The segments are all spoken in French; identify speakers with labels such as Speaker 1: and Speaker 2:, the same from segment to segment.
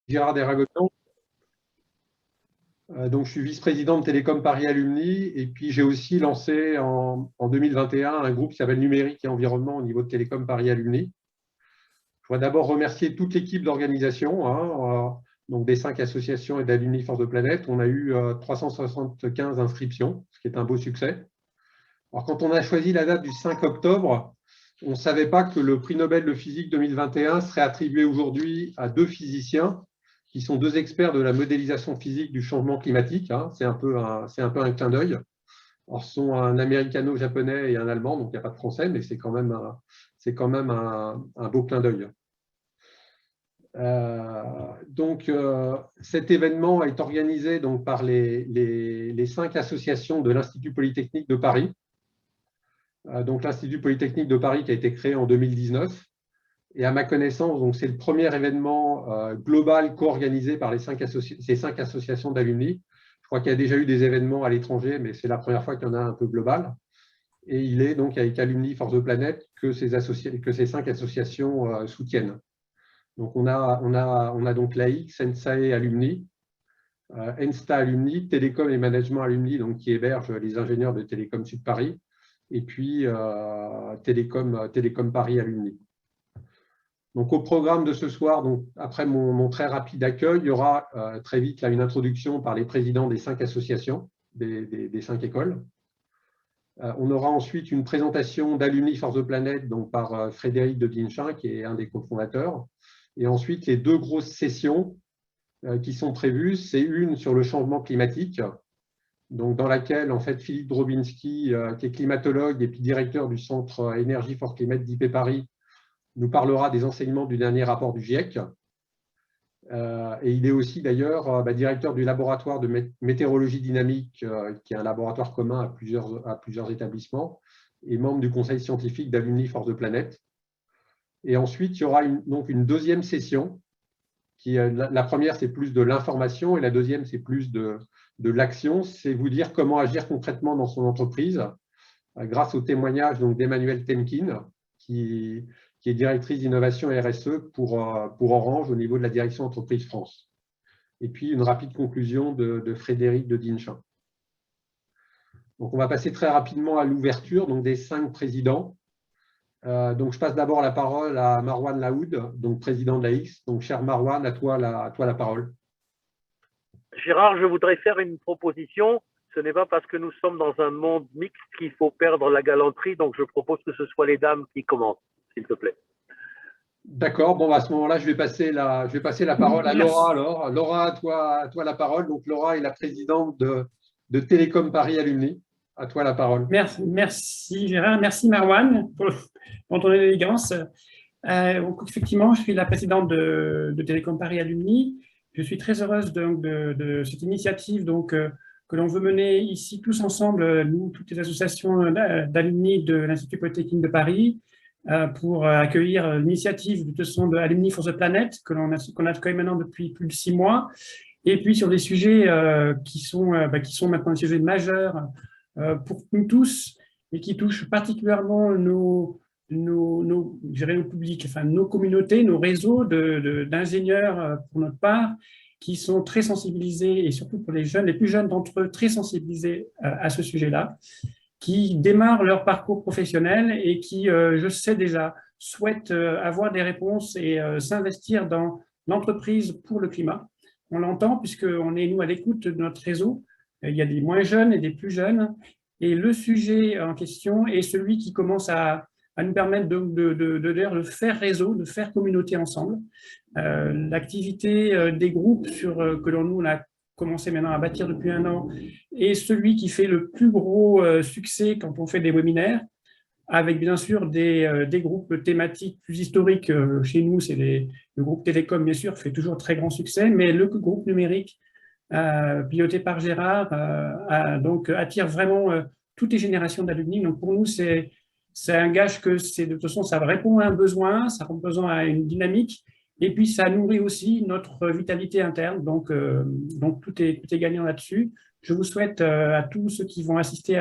Speaker 1: Gérard Desragognons. Donc, je suis vice-président de Télécom Paris Alumni et puis j'ai aussi lancé en 2021 un groupe qui s'appelle Numérique et Environnement au niveau de Télécom Paris Alumni. Je voudrais d'abord remercier toute l'équipe d'organisation, donc des 5 associations et d'Alumni Force de Planète. On a eu 375 inscriptions, ce qui est un beau succès. Alors, quand on a choisi la date du 5 octobre, on ne savait pas que le prix Nobel de physique 2021 serait attribué aujourd'hui à 2 physiciens qui sont 2 experts de la modélisation physique du changement climatique. C'est un peu un clin d'œil. Ce sont un américano-japonais et un allemand, donc il n'y a pas de français, mais c'est quand même un beau clin d'œil. Cet événement est organisé donc, par les 5 associations de l'Institut Polytechnique de Paris. Donc l'Institut Polytechnique de Paris qui a été créé en 2019. Et à ma connaissance, c'est le premier événement global co-organisé par ces 5 associations d'alumni. Je crois qu'il y a déjà eu des événements à l'étranger, mais c'est la première fois qu'il y en a un peu global. Et il est donc avec Alumni Force de Planète que ces 5 associations soutiennent. Donc on a donc l'AX, ENSAE Alumni, ENSTA Alumni, Télécom et Management Alumni, donc qui héberge les ingénieurs de Télécom Sud Paris, et puis Télécom Paris Alumni. Donc, au programme de ce soir, donc, après mon très rapide accueil, il y aura très vite là, une introduction par les présidents des 5 associations, des 5 écoles. On aura ensuite une présentation d'Alumni Force de Planète donc, par Frédéric de Dinchin, qui est un des cofondateurs. Et ensuite, les 2 grosses sessions qui sont prévues, c'est une sur le changement climatique, donc, dans laquelle en fait, Philippe Drobinski, qui est climatologue et puis directeur du Centre Énergie for Climate d'IP Paris, nous parlera des enseignements du dernier rapport du GIEC. Et il est aussi d'ailleurs directeur du laboratoire de météorologie dynamique, qui est un laboratoire commun à plusieurs établissements, et membre du conseil scientifique d'Alumni Force de Planète. Et ensuite, il y aura donc une deuxième session. La première, c'est plus de l'information, et la deuxième, c'est plus de l'action. C'est vous dire comment agir concrètement dans son entreprise, grâce au témoignage d'Emmanuel Temkin, qui est directrice d'innovation et RSE pour Orange au niveau de la direction Entreprise France. Et puis, une rapide conclusion de Frédéric de Dinchin. Donc, on va passer très rapidement à l'ouverture des 5 présidents. Donc, je passe d'abord la parole à Marwan Laoud, donc président de l'AX. Donc, cher Marwan, à toi la parole.
Speaker 2: Gérard, je voudrais faire une proposition. Ce n'est pas parce que nous sommes dans un monde mixte qu'il faut perdre la galanterie. Donc, je propose que ce soit les dames qui commencent, s'il te plaît.
Speaker 1: D'accord. Bon, à ce moment-là, je vais passer la parole à Laura. Alors, Laura, à toi la parole. Donc, Laura est la présidente de Télécom Paris Alumni. À toi la parole.
Speaker 3: Merci Gérard, merci Marwan pour ton élégance. Effectivement, je suis la présidente de Télécom Paris Alumni. Je suis très heureuse de cette initiative que l'on veut mener ici tous ensemble, nous, toutes les associations d'alumni de l'Institut Polytechnique de Paris, pour accueillir l'initiative de Alumni Force de Planète qu'on accueille maintenant depuis plus de 6 mois. Et puis sur des sujets qui sont maintenant des sujets majeurs pour nous tous, et qui touchent particulièrement nos publics, enfin nos communautés, nos réseaux d'ingénieurs pour notre part, qui sont très sensibilisés, et surtout pour les plus jeunes d'entre eux, très sensibilisés à ce sujet-là, qui démarrent leur parcours professionnel et qui, je sais déjà, souhaitent avoir des réponses et s'investir dans l'entreprise pour le climat. On l'entend puisqu'on est, nous, à l'écoute de notre réseau. Il y a des moins jeunes et des plus jeunes. Et le sujet en question est celui qui commence à nous permettre de faire réseau, de faire communauté ensemble. L'activité des groupes que nous, on a commencé maintenant à bâtir depuis 1 an est celui qui fait le plus gros succès quand on fait des webinaires, avec bien sûr des groupes thématiques plus historiques. Chez nous, c'est le groupe Télécom, bien sûr, fait toujours très grand succès, mais le groupe numérique, piloté par Gérard, attire vraiment toutes les générations d'alumni. Donc pour nous, c'est un gage que de toute façon, ça répond à un besoin, ça répond à une dynamique, et puis ça nourrit aussi notre vitalité interne. Donc tout est gagnant là-dessus. Je vous souhaite à tous ceux qui vont assister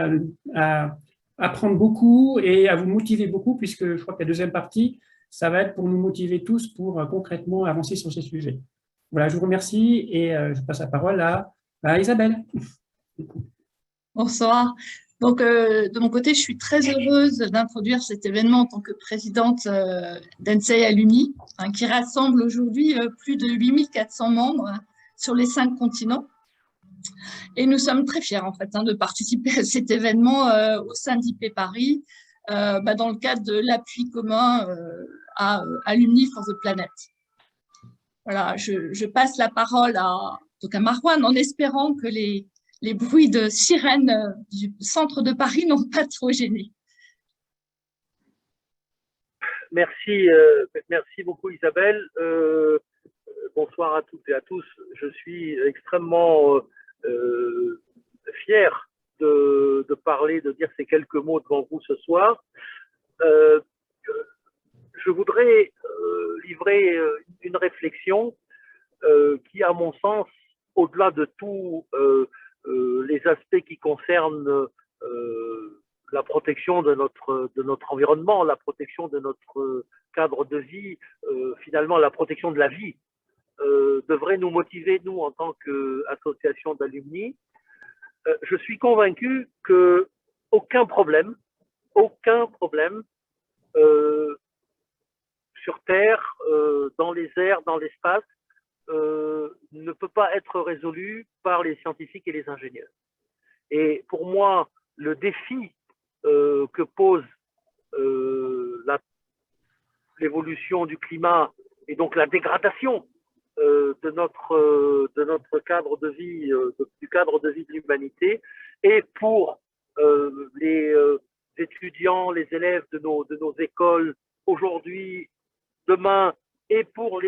Speaker 3: à apprendre beaucoup et à vous motiver beaucoup, puisque je crois que la deuxième partie, ça va être pour nous motiver tous pour concrètement avancer sur ces sujets. Voilà, je vous remercie et je passe la parole à Isabelle.
Speaker 4: Bonsoir. Donc, de mon côté, je suis très heureuse d'introduire cet événement en tant que présidente d'ENSEI Alumni, qui rassemble aujourd'hui plus de 8400 membres sur les 5 continents. Et nous sommes très fiers, en fait, de participer à cet événement au sein d'IP Paris, dans le cadre de l'appui commun à Alumni for the Planet. Voilà, je passe la parole à Marouane en espérant que les bruits de sirène du centre de Paris n'ont pas trop gêné.
Speaker 2: Merci beaucoup Isabelle. Bonsoir à toutes et à tous. Je suis extrêmement fier de parler, de dire ces quelques mots devant vous ce soir. Je voudrais livrer une réflexion qui, à mon sens, au-delà de tous les aspects qui concernent la protection de notre environnement, la protection de notre cadre de vie, finalement la protection de la vie, devrait nous motiver, nous, en tant qu'association d'alumni. Je suis convaincu qu'aucun problème sur Terre, dans les airs, dans l'espace, ne peut pas être résolu par les scientifiques et les ingénieurs. Et pour moi, le défi que pose l'évolution du climat et donc la dégradation de notre cadre de vie, du cadre de vie de l'humanité, et pour les étudiants, les élèves de nos écoles aujourd'hui, demain, et pour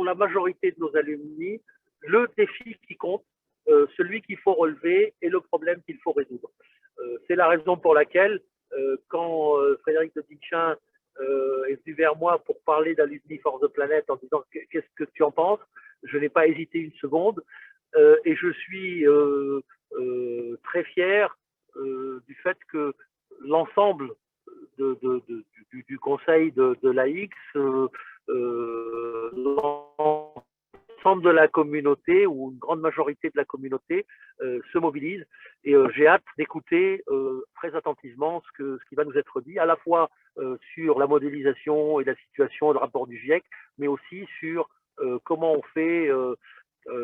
Speaker 2: la majorité de nos alumni, le défi qui compte, celui qu'il faut relever et le problème qu'il faut résoudre. C'est la raison pour laquelle, quand Frédéric de Dinchin est venu vers moi pour parler d'Alumni for the Planet en disant « Qu'est-ce que tu en penses ?», je n'ai pas hésité une seconde et je suis très fier du fait que l'ensemble du conseil de l'AX, l'ensemble de la communauté ou une grande majorité de la communauté se mobilise, et j'ai hâte d'écouter très attentivement ce qui va nous être dit, à la fois sur la modélisation et la situation, le rapport du GIEC, mais aussi sur comment on fait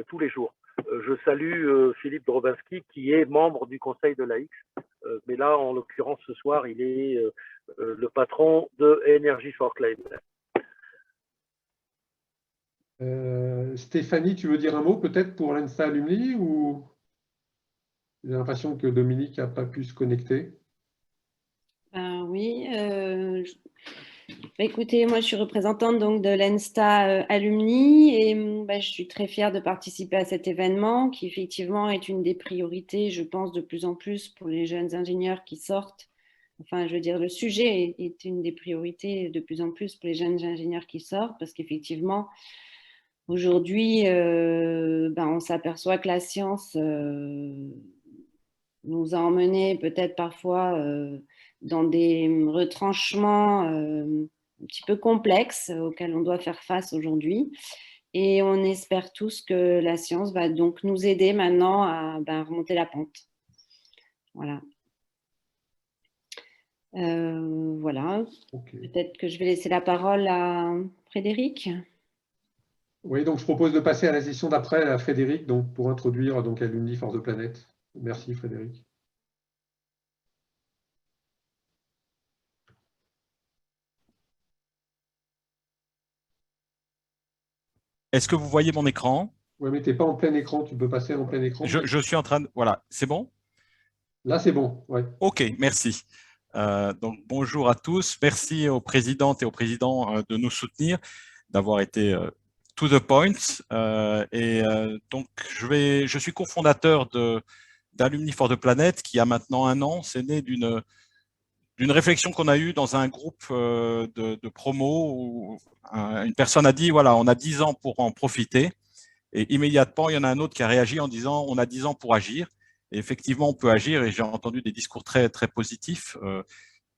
Speaker 2: tous les jours. Je salue Philippe Drobinski, qui est membre du conseil de l'AX, mais là, en l'occurrence, ce soir, il est le patron de Energy for Climate.
Speaker 1: Stéphanie, tu veux dire un mot peut-être pour l'ENSA Alumni, ou j'ai l'impression que Dominique n'a pas pu se connecter?
Speaker 5: Oui, écoutez, moi je suis représentante donc de l'ENSTA Alumni et je suis très fière de participer à cet événement qui effectivement est une des priorités, je pense, de plus en plus pour les jeunes ingénieurs qui sortent. Enfin, je veux dire, le sujet est une des priorités de plus en plus pour les jeunes ingénieurs qui sortent, parce qu'effectivement, aujourd'hui, on s'aperçoit que la science nous a emmenés peut-être parfois dans des retranchements un petit peu complexes auxquels on doit faire face aujourd'hui. Et on espère tous que la science va donc nous aider maintenant à remonter la pente. Voilà. Voilà. Okay. Peut-être que je vais laisser la parole à Frédéric.
Speaker 1: Oui, donc je propose de passer à la session d'après à Frédéric, donc pour introduire donc Alumni for the Planet. Merci Frédéric.
Speaker 6: Est-ce que vous voyez mon écran?
Speaker 1: Oui, mais tu n'es pas en plein écran, tu peux passer en plein écran.
Speaker 6: Je suis en train de… Voilà, c'est bon?
Speaker 1: Là, c'est bon, oui.
Speaker 6: OK, merci. Donc, bonjour à tous. Merci aux présidentes et aux présidents de nous soutenir, d'avoir été to the point. Donc, je suis cofondateur d'Alumni for the Planet, qui a maintenant 1 an. C'est né d'une réflexion qu'on a eue dans un groupe de promo où une personne a dit, voilà, on a 10 ans pour en profiter. Et immédiatement, il y en a un autre qui a réagi en disant, on a 10 ans pour agir. Et effectivement, on peut agir, et j'ai entendu des discours très, très positifs.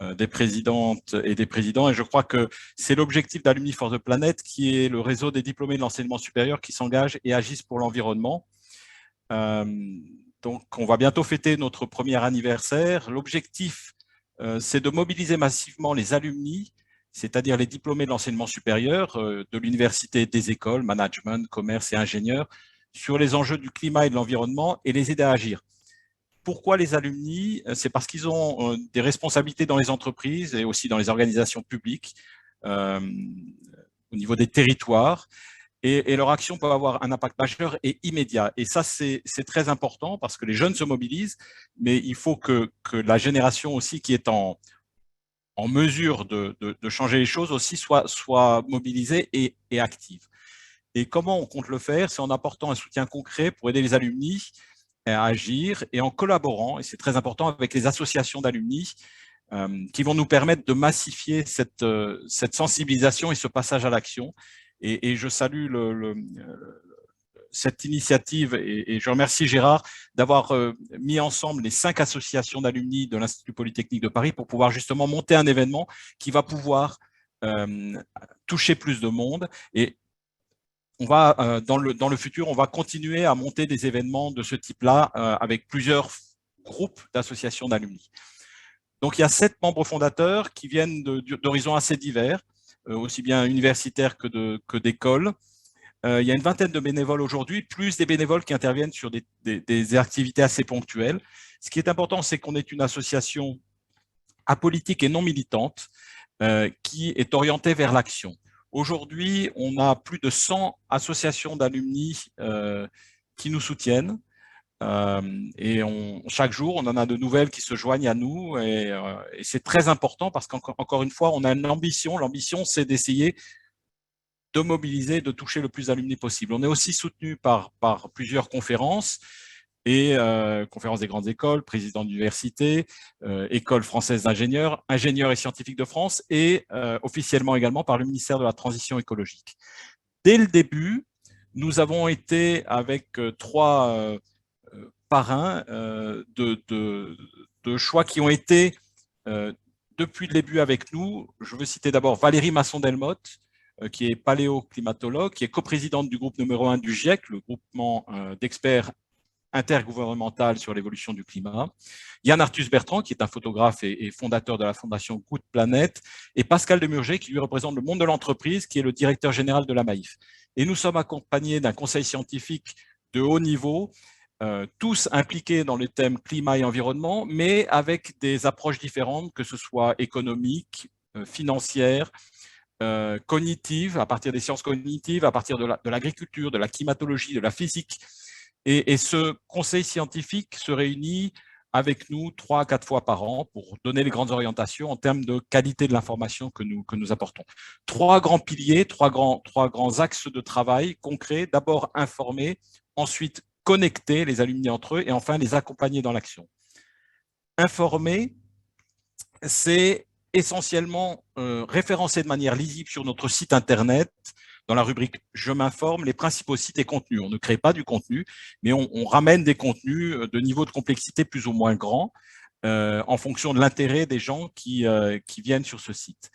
Speaker 6: des présidentes et des présidents. Et je crois que c'est l'objectif d'Alumni for the Planet, qui est le réseau des diplômés de l'enseignement supérieur qui s'engagent et agissent pour l'environnement. Donc, on va bientôt fêter notre premier anniversaire. L'objectif, c'est de mobiliser massivement les alumni, c'est-à-dire les diplômés de l'enseignement supérieur, de l'université, des écoles, management, commerce et ingénieurs, sur les enjeux du climat et de l'environnement et les aider à agir. Pourquoi les alumni? C'est parce qu'ils ont des responsabilités dans les entreprises et aussi dans les organisations publiques, au niveau des territoires. Et leur action peut avoir un impact majeur et immédiat. Et ça, c'est très important parce que les jeunes se mobilisent, mais il faut que la génération aussi qui est en mesure de changer les choses aussi soit mobilisée et active. Et comment on compte le faire? C'est en apportant un soutien concret pour aider les alumni à agir et en collaborant, et c'est très important, avec les associations d'alumni qui vont nous permettre de massifier cette sensibilisation et ce passage à l'action. Et je salue cette initiative et je remercie Gérard d'avoir mis ensemble les 5 associations d'alumni de l'Institut Polytechnique de Paris pour pouvoir justement monter un événement qui va pouvoir toucher plus de monde. Et on va, dans le futur, on va continuer à monter des événements de ce type-là avec plusieurs groupes d'associations d'alumni. Donc, il y a 7 membres fondateurs qui viennent d'horizons assez divers, aussi bien universitaires que d'écoles. Il y a une vingtaine de bénévoles aujourd'hui, plus des bénévoles qui interviennent sur des activités assez ponctuelles. Ce qui est important, c'est qu'on est une association apolitique et non militante qui est orientée vers l'action. Aujourd'hui, on a plus de 100 associations d'alumni qui nous soutiennent. Et chaque jour, on en a de nouvelles qui se joignent à nous et c'est très important parce qu'encore une fois, on a une ambition. L'ambition, c'est d'essayer de mobiliser, de toucher le plus d'alumni possible. On est aussi soutenu par plusieurs conférences et conférences des grandes écoles, président d'université, école française d'ingénieurs, ingénieurs et scientifiques de France et officiellement également par le ministère de la Transition écologique. Dès le début, nous avons été avec 3 parrains de choix qui ont été depuis le début avec nous. Je veux citer d'abord Valérie Masson-Delmotte, qui est paléoclimatologue, qui est coprésidente du groupe numéro 1 du GIEC, le groupement d'experts intergouvernemental sur l'évolution du climat. Yann Arthus Bertrand, qui est un photographe et fondateur de la fondation Good Planet, et Pascal Demurger, qui lui représente le monde de l'entreprise, qui est le directeur général de la MAIF. Et nous sommes accompagnés d'un conseil scientifique de haut niveau, tous impliqués dans le thème climat et environnement, mais avec des approches différentes, que ce soit économiques, financières, cognitives, à partir des sciences cognitives, à partir de l'agriculture, de la climatologie, de la physique. Et ce conseil scientifique se réunit avec nous 3 à 4 fois par an pour donner les grandes orientations en termes de qualité de l'information que nous apportons. 3 grands piliers, 3 grands axes de travail concrets. D'abord informer, ensuite connecter les alumni entre eux et enfin les accompagner dans l'action. Informer, c'est essentiellement référencer de manière lisible sur notre site internet, dans la rubrique « Je m'informe », les principaux sites et contenus. On ne crée pas du contenu, mais on ramène des contenus de niveau de complexité plus ou moins grand en fonction de l'intérêt des gens qui viennent sur ce site.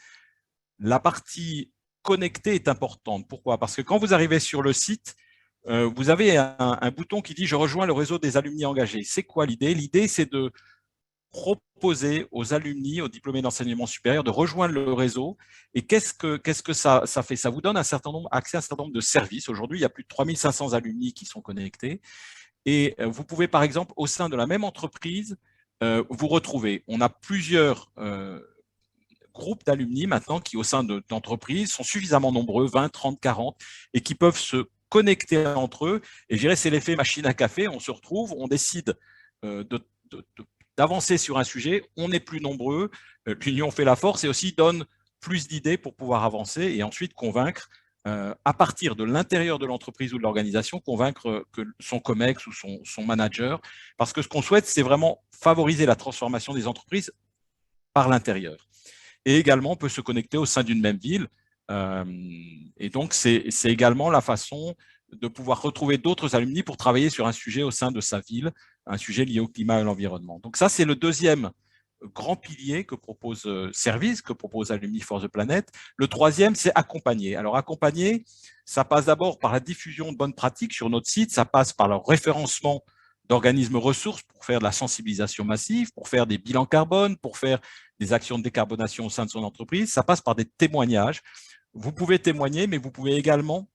Speaker 6: La partie connectée est importante. Pourquoi? Parce que quand vous arrivez sur le site, vous avez un bouton qui dit « Je rejoins le réseau des alumni engagés ». C'est quoi l'idée? L'idée, c'est de proposer aux alumni, aux diplômés d'enseignement supérieur de rejoindre le réseau. Et qu'est-ce que ça fait? Ça vous donne accès à un certain nombre de services. Aujourd'hui, il y a plus de 3500 alumni qui sont connectés. Et vous pouvez, par exemple, au sein de la même entreprise, vous retrouver. On a plusieurs groupes d'alumni maintenant qui, au sein d'entreprises, sont suffisamment nombreux, 20, 30, 40, et qui peuvent se connecter entre eux. Et je dirais, c'est l'effet machine à café. On se retrouve, on décide d'avancer sur un sujet, on est plus nombreux, l'union fait la force et aussi donne plus d'idées pour pouvoir avancer et ensuite convaincre, à partir de l'intérieur de l'entreprise ou de l'organisation, convaincre que son COMEX ou son manager, parce que ce qu'on souhaite, c'est vraiment favoriser la transformation des entreprises par l'intérieur. Et également, on peut se connecter au sein d'une même ville, et donc c'est également la façon de pouvoir retrouver d'autres alumni pour travailler sur un sujet au sein de sa ville, un sujet lié au climat et à l'environnement. Donc ça, c'est le deuxième grands piliers que propose Service, que propose Alumni for the Planet. Le troisième, c'est accompagner. Alors, accompagner, ça passe d'abord par la diffusion de bonnes pratiques sur notre site, ça passe par le référencement d'organismes ressources pour faire de la sensibilisation massive, pour faire des bilans carbone, pour faire des actions de décarbonation au sein de son entreprise. Ça passe par des témoignages. Vous pouvez témoigner, mais vous pouvez également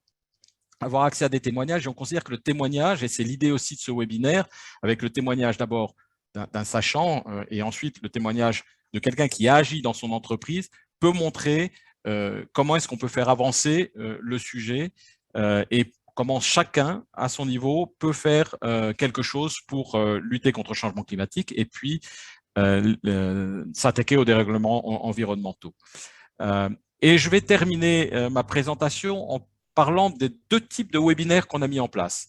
Speaker 6: avoir accès à des témoignages. Et on considère que le témoignage, et c'est l'idée aussi de ce webinaire, avec le témoignage d'abord d'un sachant et ensuite le témoignage de quelqu'un qui agit dans son entreprise, peut montrer comment est-ce qu'on peut faire avancer le sujet et comment chacun, à son niveau, peut faire quelque chose pour lutter contre le changement climatique et puis s'attaquer aux dérèglements environnementaux. Et je vais terminer ma présentation en parlant des deux types de webinaires qu'on a mis en place.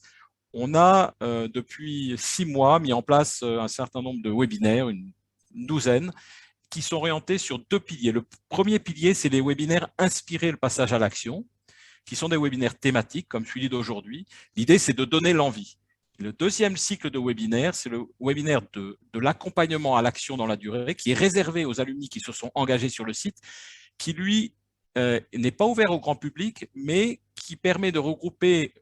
Speaker 6: On a, depuis 6 mois, mis en place un certain nombre de webinaires, une douzaine, qui sont orientés sur 2 piliers. Le premier pilier, c'est les webinaires inspirer le passage à l'action, qui sont des webinaires thématiques, comme celui d'aujourd'hui. L'idée, c'est de donner l'envie. Le deuxième cycle de webinaires, c'est le webinaire de l'accompagnement à l'action dans la durée, qui est réservé aux alumni qui se sont engagés sur le site, qui, lui, n'est pas ouvert au grand public, mais qui permet de regrouper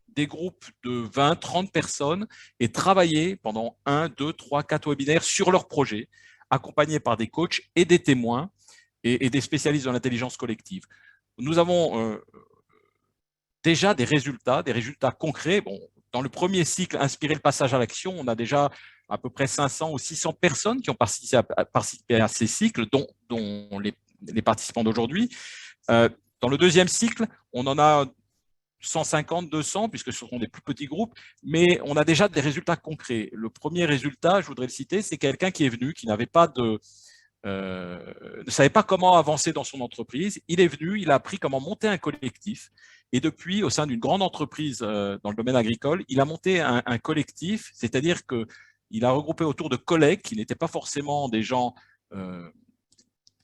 Speaker 6: des groupes de 20, 30 personnes et travailler pendant 1, 2, 3, 4 webinaires sur leur projet, accompagnés par des coachs et des témoins et des spécialistes de l'intelligence collective. Nous avons déjà des résultats concrets. Bon, dans le premier cycle, inspirer le passage à l'action, on a déjà à peu près 500 ou 600 personnes qui ont participé à ces cycles, dont les participants d'aujourd'hui. Dans le deuxième cycle, on en a 150, 200, puisque ce sont des plus petits groupes, mais on a déjà des résultats concrets. Le premier résultat, je voudrais le citer, c'est quelqu'un qui est venu, qui n'avait pas ne savait pas comment avancer dans son entreprise. Il est venu, il a appris comment monter un collectif. Et depuis, au sein d'une grande entreprise dans le domaine agricole, il a monté un collectif, c'est-à-dire qu'il a regroupé autour de collègues qui n'étaient pas forcément des gens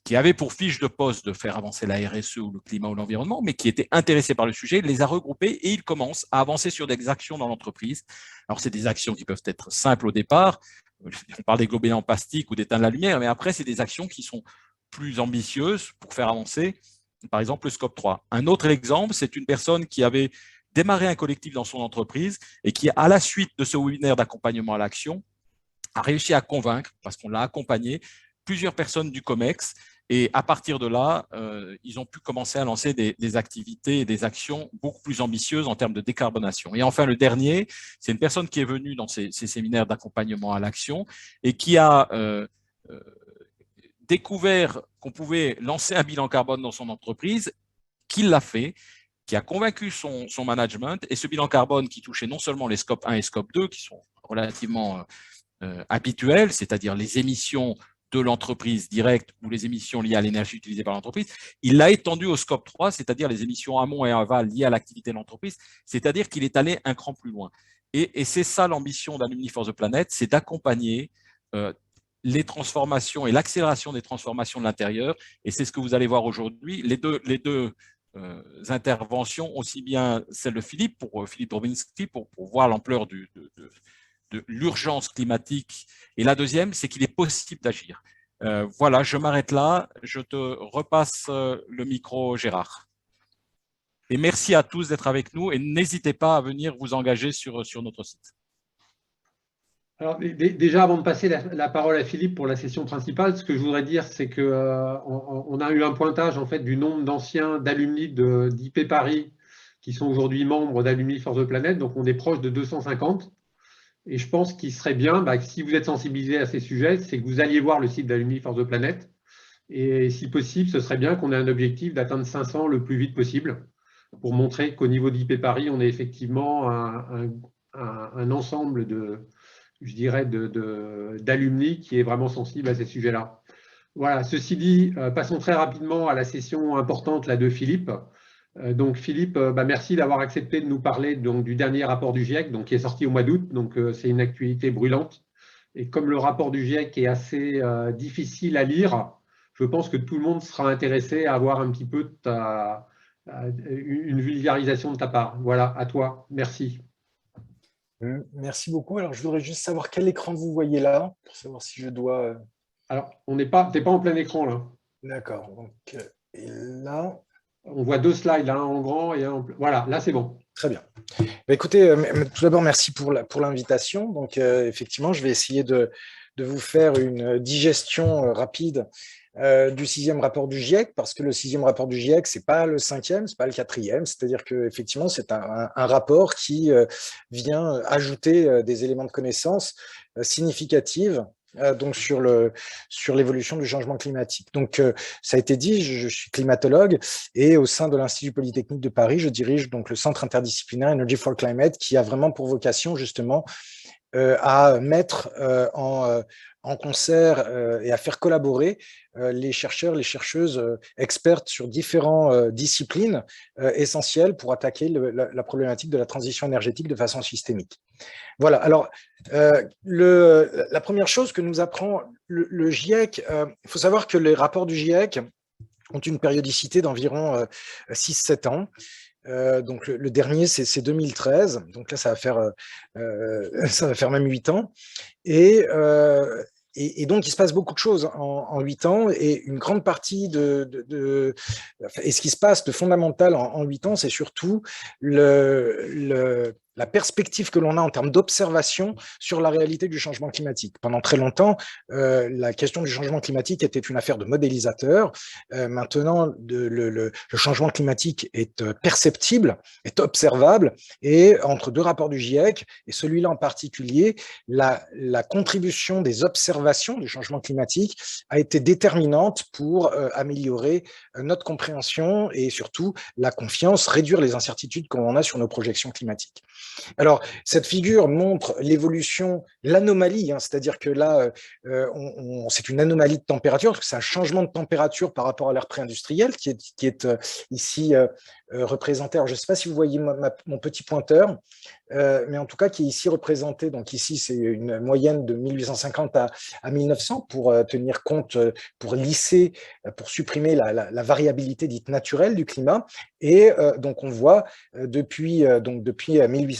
Speaker 6: qui avaient pour fiche de poste de faire avancer la RSE ou le climat ou l'environnement, mais qui étaient intéressés par le sujet, les a regroupés et ils commencent à avancer sur des actions dans l'entreprise. Alors, c'est des actions qui peuvent être simples au départ. On parle des globés en plastique ou d'éteindre la lumière, mais après, c'est des actions qui sont plus ambitieuses pour faire avancer, par exemple, le scope 3. Un autre exemple, c'est une personne qui avait démarré un collectif dans son entreprise et qui, à la suite de ce webinaire d'accompagnement à l'action, a réussi à convaincre, parce qu'on l'a accompagné, plusieurs personnes du COMEX. Et à partir de là, ils ont pu commencer à lancer des activités et des actions beaucoup plus ambitieuses en termes de décarbonation. Et enfin, le dernier, c'est une personne qui est venue dans ces séminaires d'accompagnement à l'action et qui a découvert qu'on pouvait lancer un bilan carbone dans son entreprise, qui l'a fait, qui a convaincu son management. Et ce bilan carbone qui touchait non seulement les scopes 1 et scope 2, qui sont relativement habituels, c'est-à-dire les émissions de l'entreprise directe ou les émissions liées à l'énergie utilisée par l'entreprise, il l'a étendu au scope 3, c'est-à-dire les émissions amont et aval liées à l'activité de l'entreprise, c'est-à-dire qu'il est allé un cran plus loin. Et c'est ça l'ambition d'Alumni for the Planet, c'est d'accompagner les transformations et l'accélération des transformations de l'intérieur. Et c'est ce que vous allez voir aujourd'hui. Les deux interventions, aussi bien celle de Philippe, pour Philippe Drobinski, pour voir l'ampleur de l'urgence climatique. Et la deuxième, c'est qu'il est possible d'agir. Voilà, je m'arrête là. Je te repasse le micro, Gérard. Et merci à tous d'être avec nous et n'hésitez pas à venir vous engager sur notre site.
Speaker 1: Alors, déjà, avant de passer la parole à Philippe pour la session principale, ce que je voudrais dire, c'est qu'on a eu un pointage en fait, du nombre d'anciens d'alumni d'IP Paris qui sont aujourd'hui membres d'Alumni for the Planet. Donc, on est proche de 250. Et je pense qu'il serait bien, que si vous êtes sensibilisé à ces sujets, c'est que vous alliez voir le site d'Alumni for the Planet. Et si possible, ce serait bien qu'on ait un objectif d'atteindre 500 le plus vite possible pour montrer qu'au niveau d'IP Paris, on est effectivement un ensemble d'alumni qui est vraiment sensible à ces sujets-là. Voilà, ceci dit, passons très rapidement à la session importante là, de Philippe. Donc Philippe, merci d'avoir accepté de nous parler du dernier rapport du GIEC qui est sorti au mois d'août. Donc c'est une actualité brûlante. Et comme le rapport du GIEC est assez difficile à lire, je pense que tout le monde sera intéressé à avoir un petit peu une vulgarisation de ta part. Voilà, à toi. Merci.
Speaker 7: Merci beaucoup. Alors, je voudrais juste savoir quel écran vous voyez là, pour savoir si je dois…
Speaker 1: Alors, t'es pas en plein écran là.
Speaker 7: D'accord. Donc, et là…
Speaker 1: On voit 2 slides, un en grand et un en… Voilà, là c'est bon.
Speaker 7: Très bien. Écoutez, tout d'abord, merci pour l'invitation. Donc, effectivement, je vais essayer de vous faire une digestion rapide du 6e rapport du GIEC, parce que le 6e rapport du GIEC, ce n'est pas le 5e, ce n'est pas le 4e, c'est-à-dire qu'effectivement, c'est un rapport qui vient ajouter des éléments de connaissance significatifs donc sur l'évolution du changement climatique. Donc, ça a été dit, je suis climatologue et au sein de l'Institut Polytechnique de Paris, je dirige donc le Centre interdisciplinaire Energy for Climate qui a vraiment pour vocation justement à mettre en concert et à faire collaborer les chercheurs, les chercheuses expertes sur différentes disciplines essentielles pour attaquer la problématique de la transition énergétique de façon systémique. Voilà, alors la première chose que nous apprend le GIEC, il faut savoir que les rapports du GIEC ont une périodicité d'environ 6-7 ans. Donc le dernier, c'est 2013, donc là, ça va faire même 8 ans. Et donc, il se passe beaucoup de choses en 8 ans, et une grande partie et ce qui se passe de fondamental en 8 ans, c'est surtout la perspective que l'on a en termes d'observation sur la réalité du changement climatique. Pendant très longtemps, la question du changement climatique était une affaire de modélisateurs. Maintenant, le changement climatique est perceptible, est observable, et entre 2 rapports du GIEC, et celui-là en particulier, la contribution des observations du changement climatique a été déterminante pour améliorer notre compréhension et surtout la confiance, réduire les incertitudes qu'on a sur nos projections climatiques. Alors, cette figure montre l'évolution, l'anomalie, c'est-à-dire que là, c'est une anomalie de température, c'est un changement de température par rapport à l'ère pré-industrielle qui est ici représenté. Alors, je ne sais pas si vous voyez mon petit pointeur, mais en tout cas, qui est ici représenté. Donc ici, c'est une moyenne de 1850 à 1900 pour tenir compte, pour lisser, pour supprimer la variabilité dite naturelle du climat. Et donc, on voit depuis 1850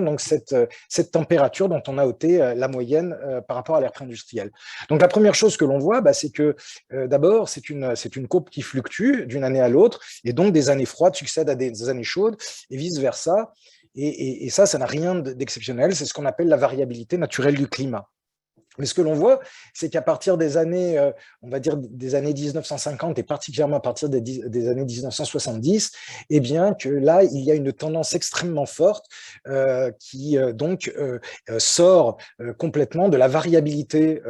Speaker 7: donc cette température dont on a ôté la moyenne par rapport à l'ère pré-industrielle. Donc, la première chose que l'on voit, c'est que d'abord, c'est une courbe qui fluctue d'une année à l'autre, et donc des années froides succèdent à des années chaudes, et vice-versa. Et ça n'a rien d'exceptionnel, c'est ce qu'on appelle la variabilité naturelle du climat. Mais ce que l'on voit, c'est qu'à partir des années, on va dire des années 1950 et particulièrement à partir des années 1970, eh bien que là, il y a une tendance extrêmement forte qui donc sort complètement de la variabilité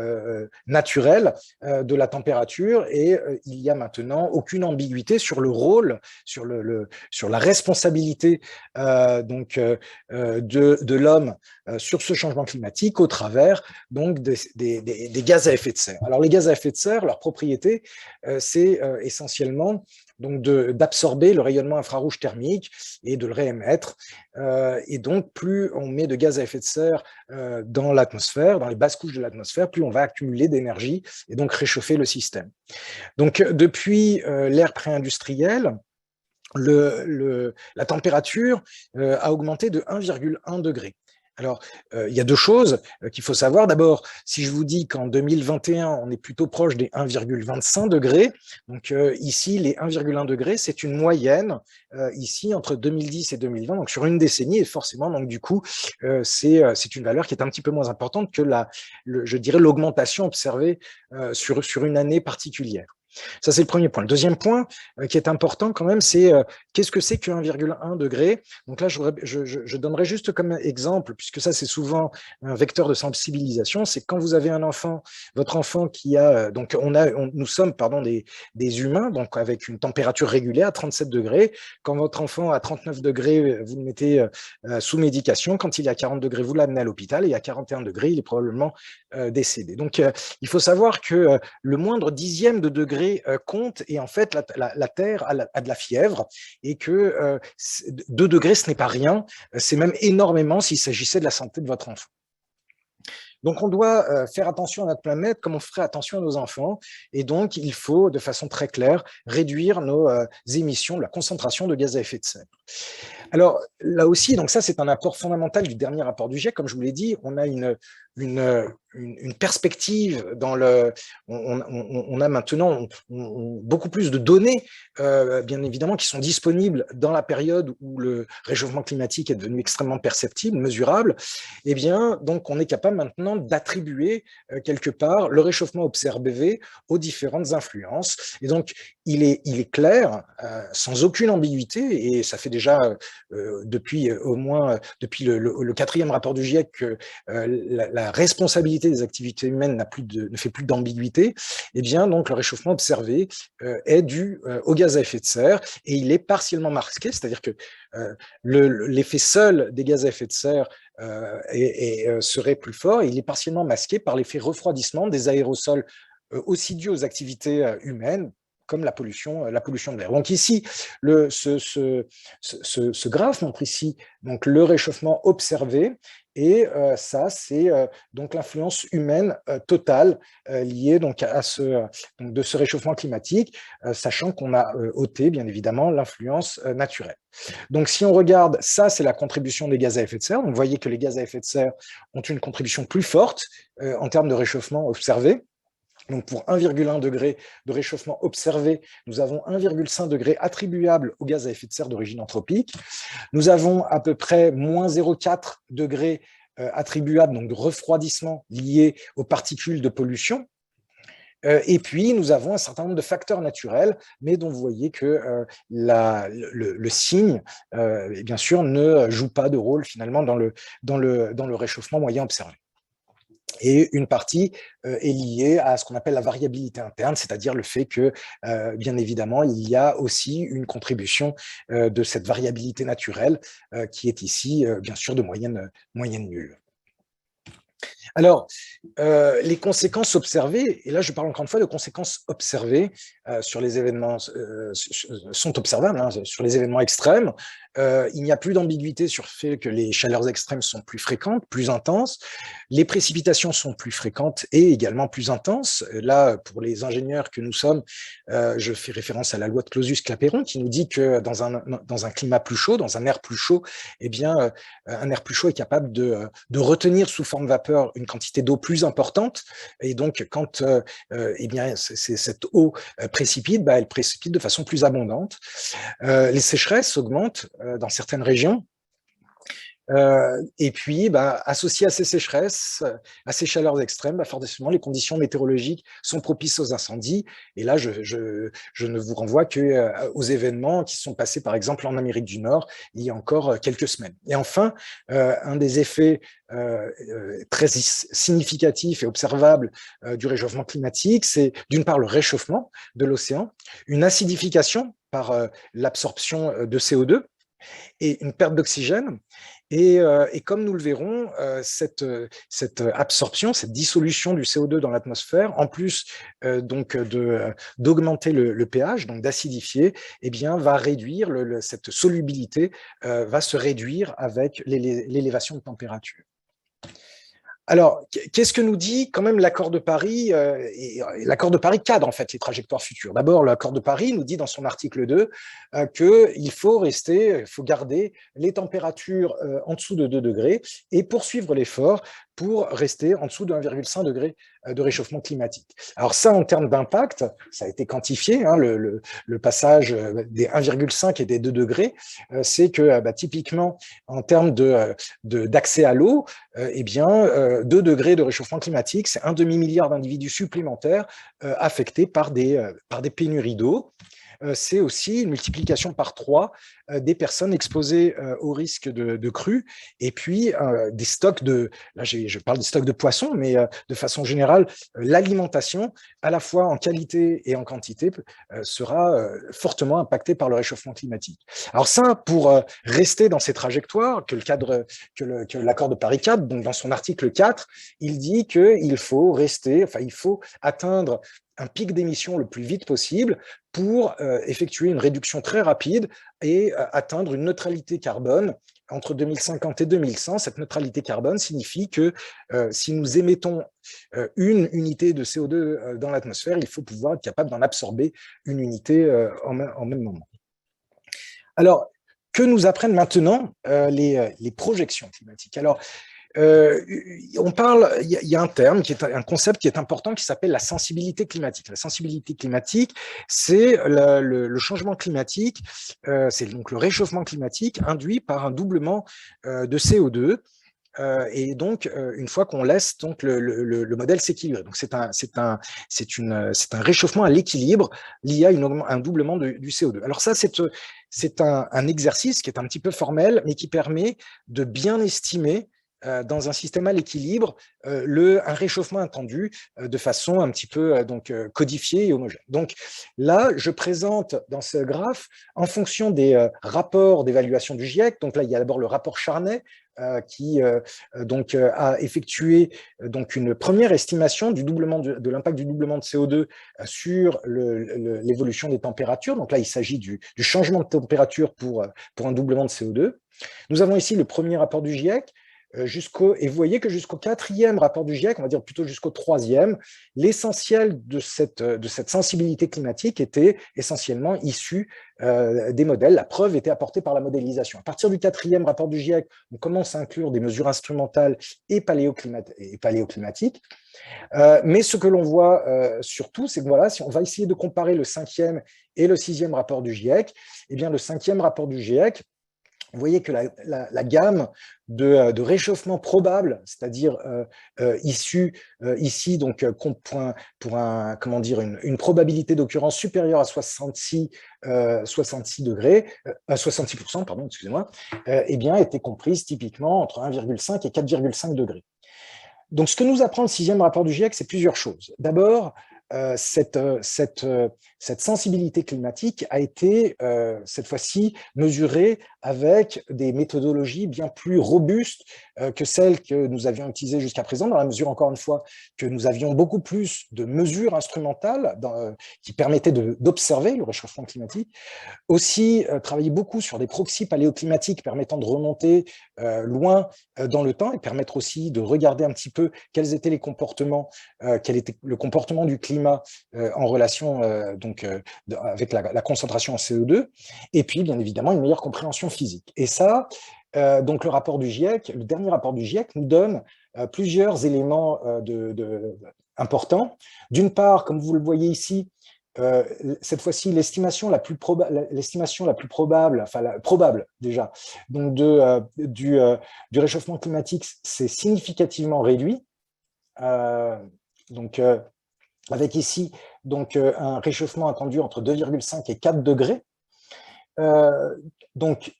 Speaker 7: naturelle de la température, et il y a maintenant aucune ambiguïté sur le rôle, sur la responsabilité de l'homme sur ce changement climatique au travers donc des gaz à effet de serre. Alors les gaz à effet de serre, leur propriété, c'est essentiellement donc d'absorber le rayonnement infrarouge thermique et de le réémettre. Et donc, plus on met de gaz à effet de serre dans l'atmosphère, dans les basses couches de l'atmosphère, plus on va accumuler d'énergie et donc réchauffer le système. Donc, depuis l'ère pré-industrielle, la température a augmenté de 1,1 degré. Alors, il y a 2 choses qu'il faut savoir. D'abord, si je vous dis qu'en 2021, on est plutôt proche des 1,25 degrés, donc ici, les 1,1 degrés, c'est une moyenne ici entre 2010 et 2020, donc sur une décennie, et forcément, donc du coup, c'est une valeur qui est un petit peu moins importante que je dirais l'augmentation observée sur une année particulière. Ça, c'est le premier point. Le deuxième point qui est important quand même, c'est qu'est-ce que c'est que 1,1 degré. Donc là, je donnerai juste comme exemple, puisque ça, c'est souvent un vecteur de sensibilisation, c'est quand vous avez un enfant, votre enfant qui a… Donc, nous sommes des humains, donc avec une température régulière à 37 degrés. Quand votre enfant a 39 degrés, vous le mettez sous médication. Quand il est à 40 degrés, vous l'amenez à l'hôpital. Et à 41 degrés, il est probablement décédé. Donc, il faut savoir que le moindre dixième de degré compte, et en fait la Terre a de la fièvre, et que 2 degrés ce n'est pas rien, c'est même énormément s'il s'agissait de la santé de votre enfant. Donc, on doit faire attention à notre planète comme on ferait attention à nos enfants, et donc il faut de façon très claire réduire nos émissions, la concentration de gaz à effet de serre. Alors là aussi, donc ça c'est un apport fondamental du dernier rapport du GIEC, comme je vous l'ai dit, on a une perspective dans le… On a maintenant beaucoup plus de données, bien évidemment, qui sont disponibles dans la période où le réchauffement climatique est devenu extrêmement perceptible, mesurable. Eh bien, donc, on est capable maintenant d'attribuer quelque part le réchauffement observé aux différentes influences. Et donc, il est clair, sans aucune ambiguïté, et ça fait déjà depuis au moins depuis le 4e rapport du GIEC que la responsabilité des activités humaines ne fait plus d'ambiguïté. Eh bien, donc, le réchauffement observé est dû aux gaz à effet de serre, et il est partiellement masqué, c'est-à-dire que l'effet seul des gaz à effet de serre serait plus fort, et il est partiellement masqué par l'effet refroidissement des aérosols aussi dû aux activités humaines, comme la pollution de l'air. Donc ici, ce graphe montre ici donc, le réchauffement observé, et ça, c'est donc l'influence humaine totale liée donc, de ce réchauffement climatique, sachant qu'on a ôté, bien évidemment, l'influence naturelle. Donc, si on regarde, ça, c'est la contribution des gaz à effet de serre. Donc, vous voyez que les gaz à effet de serre ont une contribution plus forte en termes de réchauffement observé. Donc, pour 1,1 degré de réchauffement observé, nous avons 1,5 degré attribuable aux gaz à effet de serre d'origine anthropique. Nous avons à peu près moins 0,4 degré attribuable, donc de refroidissement lié aux particules de pollution. Et puis, nous avons un certain nombre de facteurs naturels, mais dont vous voyez que le signe, bien sûr, ne joue pas de rôle finalement dans le réchauffement moyen observé. Et une partie est liée à ce qu'on appelle la variabilité interne, c'est-à-dire le fait que, bien évidemment, il y a aussi une contribution de cette variabilité naturelle qui est ici, bien sûr, de moyenne nulle. Alors, les conséquences observées, et là je parle encore une fois de conséquences observées sur les événements, sont observables hein, sur les événements extrêmes. Il n'y a plus d'ambiguïté sur le fait que les chaleurs extrêmes sont plus fréquentes, plus intenses, les précipitations sont plus fréquentes et également plus intenses. Là, pour les ingénieurs que nous sommes, je fais référence à la loi de Clausius-Clapeyron qui nous dit que dans un climat plus chaud, dans un air plus chaud, eh bien, un air plus chaud est capable de retenir sous forme vapeur une quantité d'eau plus importante. Et donc, quand eh bien, cette eau précipite, elle précipite de façon plus abondante. Les sécheresses augmentent dans certaines régions. Et puis, associé à ces sécheresses, à ces chaleurs extrêmes, forcément, les conditions météorologiques sont propices aux incendies. Et là, je ne vous renvoie qu'aux événements qui sont passés, par exemple, en Amérique du Nord, il y a encore quelques semaines. Et enfin, un des effets très significatifs et observables du réchauffement climatique, c'est d'une part le réchauffement de l'océan, une acidification par l'absorption de CO2, et une perte d'oxygène. Et comme nous le verrons, cette absorption, cette dissolution du CO2 dans l'atmosphère, en plus donc d'augmenter le pH, donc d'acidifier, eh bien, va réduire cette solubilité, va se réduire avec l'élévation de température. Alors, qu'est-ce que nous dit quand même l'accord de Paris et l'accord de Paris cadre en fait les trajectoires futures. D'abord, l'accord de Paris nous dit dans son article 2 qu'il faut garder les températures en dessous de 2 degrés et poursuivre l'effort pour rester en dessous de 1,5 degré de réchauffement climatique. Alors ça, en termes d'impact, ça a été quantifié, hein, le passage des 1,5 et des 2 degrés, c'est que typiquement, en termes d'accès à l'eau, eh bien, 2 degrés de réchauffement climatique, c'est un demi-milliard d'individus supplémentaires affectés par des pénuries d'eau. C'est aussi une multiplication par 3 des personnes exposées au risque de crue, et puis des stocks là je parle des stocks de poissons, mais de façon générale, l'alimentation, à la fois en qualité et en quantité, sera fortement impactée par le réchauffement climatique. Alors ça, pour rester dans ces trajectoires, que l'accord de Paris cadre, donc dans son article 4, il dit qu'il faut il faut atteindre un pic d'émission le plus vite possible pour effectuer une réduction très rapide et atteindre une neutralité carbone entre 2050 et 2100. Cette neutralité carbone signifie que si nous émettons une unité de CO2 dans l'atmosphère, il faut pouvoir être capable d'en absorber une unité en même moment. Alors, que nous apprennent maintenant les projections climatiques? Alors, il y a un terme, un concept qui est important qui s'appelle la sensibilité climatique. La sensibilité climatique, c'est le changement climatique, c'est donc le réchauffement climatique induit par un doublement de CO2. Et donc, une fois qu'on laisse donc le modèle s'équilibrer. Donc, c'est un réchauffement à l'équilibre lié à un doublement du CO2. Alors ça, c'est un exercice qui est un petit peu formel, mais qui permet de bien estimer dans un système à l'équilibre un réchauffement attendu de façon un petit peu codifiée et homogène. Donc là, je présente dans ce graphe, en fonction des rapports d'évaluation du GIEC, donc là, il y a d'abord le rapport Charnay, qui a effectué une première estimation de l'impact du doublement de CO2 sur l'évolution des températures. Donc là, il s'agit du changement de température pour un doublement de CO2. Nous avons ici le premier rapport du GIEC, et vous voyez que jusqu'au 4e rapport du GIEC, on va dire plutôt jusqu'au 3e, l'essentiel de cette sensibilité climatique était essentiellement issu des modèles. La preuve était apportée par la modélisation. À partir du 4e rapport du GIEC, on commence à inclure des mesures instrumentales et paléoclimatiques. Mais ce que l'on voit surtout, c'est que voilà, si on va essayer de comparer le 5e et le 6e rapport du GIEC, eh bien le 5e rapport du GIEC, vous voyez que la gamme de réchauffement probable, c'est-à-dire issu ici donc pour une probabilité d'occurrence supérieure à 66 degrés, 66%, pardon, excusez-moi, eh bien était comprise typiquement entre 1,5 et 4,5 degrés. Donc ce que nous apprend le 6e rapport du GIEC, c'est plusieurs choses. D'abord, cette sensibilité climatique a été cette fois-ci mesurée avec des méthodologies bien plus robustes que celles que nous avions utilisées jusqu'à présent, dans la mesure, encore une fois, que nous avions beaucoup plus de mesures instrumentales qui permettaient d'observer le réchauffement climatique. Aussi, travailler beaucoup sur des proxys paléoclimatiques permettant de remonter loin dans le temps et permettre aussi de regarder un petit peu quels étaient les comportements, quel était le comportement du climat en relation avec la concentration en CO2, et puis bien évidemment une meilleure compréhension physique. Et ça, donc le rapport du GIEC, le dernier rapport du GIEC nous donne plusieurs éléments importants. D'une part, comme vous le voyez ici, cette fois-ci, l'estimation la plus probable, probable déjà, donc du réchauffement climatique, c'est significativement réduit. Avec ici un réchauffement attendu entre 2,5 et 4 degrés. Donc,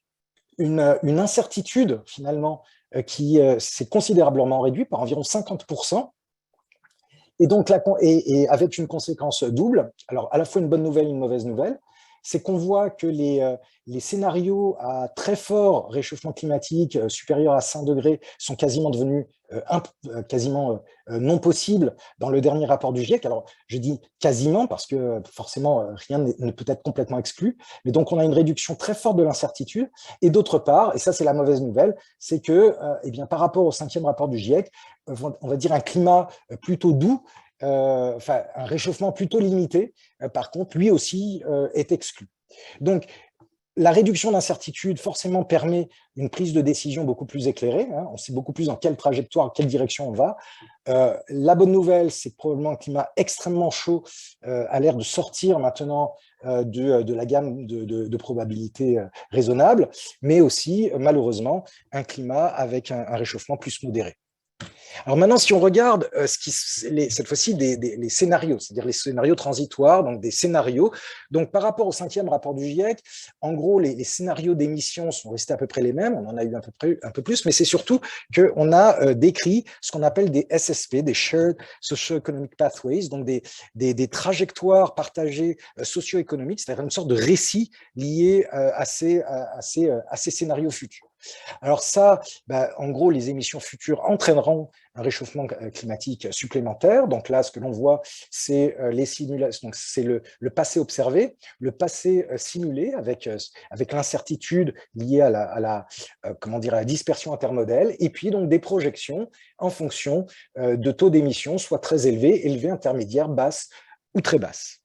Speaker 7: une incertitude, finalement, qui s'est considérablement réduite par environ 50%. Et donc, avec une conséquence double, alors à la fois une bonne nouvelle et une mauvaise nouvelle, c'est qu'on voit que les scénarios à très fort réchauffement climatique supérieur à 5 degrés sont quasiment devenus non possibles dans le dernier rapport du GIEC. Alors, je dis quasiment parce que forcément, rien ne peut être complètement exclu. Mais donc, on a une réduction très forte de l'incertitude. Et d'autre part, et ça, c'est la mauvaise nouvelle, c'est que par rapport au 5e rapport du GIEC, on va dire un climat plutôt doux, un réchauffement plutôt limité, par contre, lui aussi est exclu. Donc, la réduction d'incertitude forcément permet une prise de décision beaucoup plus éclairée. On sait beaucoup plus dans quelle trajectoire, quelle direction on va. La bonne nouvelle, c'est que probablement un climat extrêmement chaud a l'air de sortir maintenant de la gamme de probabilités raisonnables, mais aussi, malheureusement, un climat avec un réchauffement plus modéré. Alors maintenant, si on regarde cette fois-ci les scénarios, c'est-à-dire les scénarios transitoires, donc des scénarios, donc par rapport au 5e rapport du GIEC, en gros, les scénarios d'émissions sont restés à peu près les mêmes, on en a eu un peu plus, mais c'est surtout qu'on a décrit ce qu'on appelle des SSP, des Shared Socio-Economic Pathways, donc des trajectoires partagées socio-économiques, c'est-à-dire une sorte de récit lié à ces scénarios futurs. Alors ça, en gros, les émissions futures entraîneront un réchauffement climatique supplémentaire. Donc là, ce que l'on voit, c'est les simulations. Donc c'est le passé observé, le passé simulé avec l'incertitude liée à la dispersion intermodèle, et puis donc des projections en fonction de taux d'émission, soit très élevés, intermédiaires, basses ou très basses.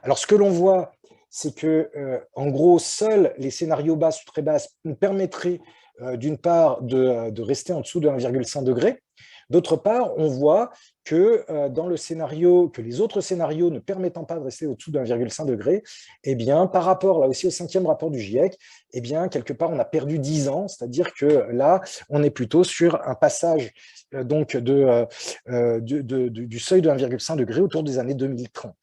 Speaker 7: Alors ce que l'on voit, c'est que, en gros, seuls les scénarios basses ou très basses nous permettraient d'une part, de rester en dessous de 1,5 degré. D'autre part, on voit que dans le scénario, que les autres scénarios ne permettant pas de rester au-dessous de 1,5 degré, eh bien, par rapport là aussi au 5e rapport du GIEC, eh bien, quelque part, on a perdu 10 ans, c'est-à-dire que là, on est plutôt sur un passage donc du seuil de 1,5 degré autour des années 2030.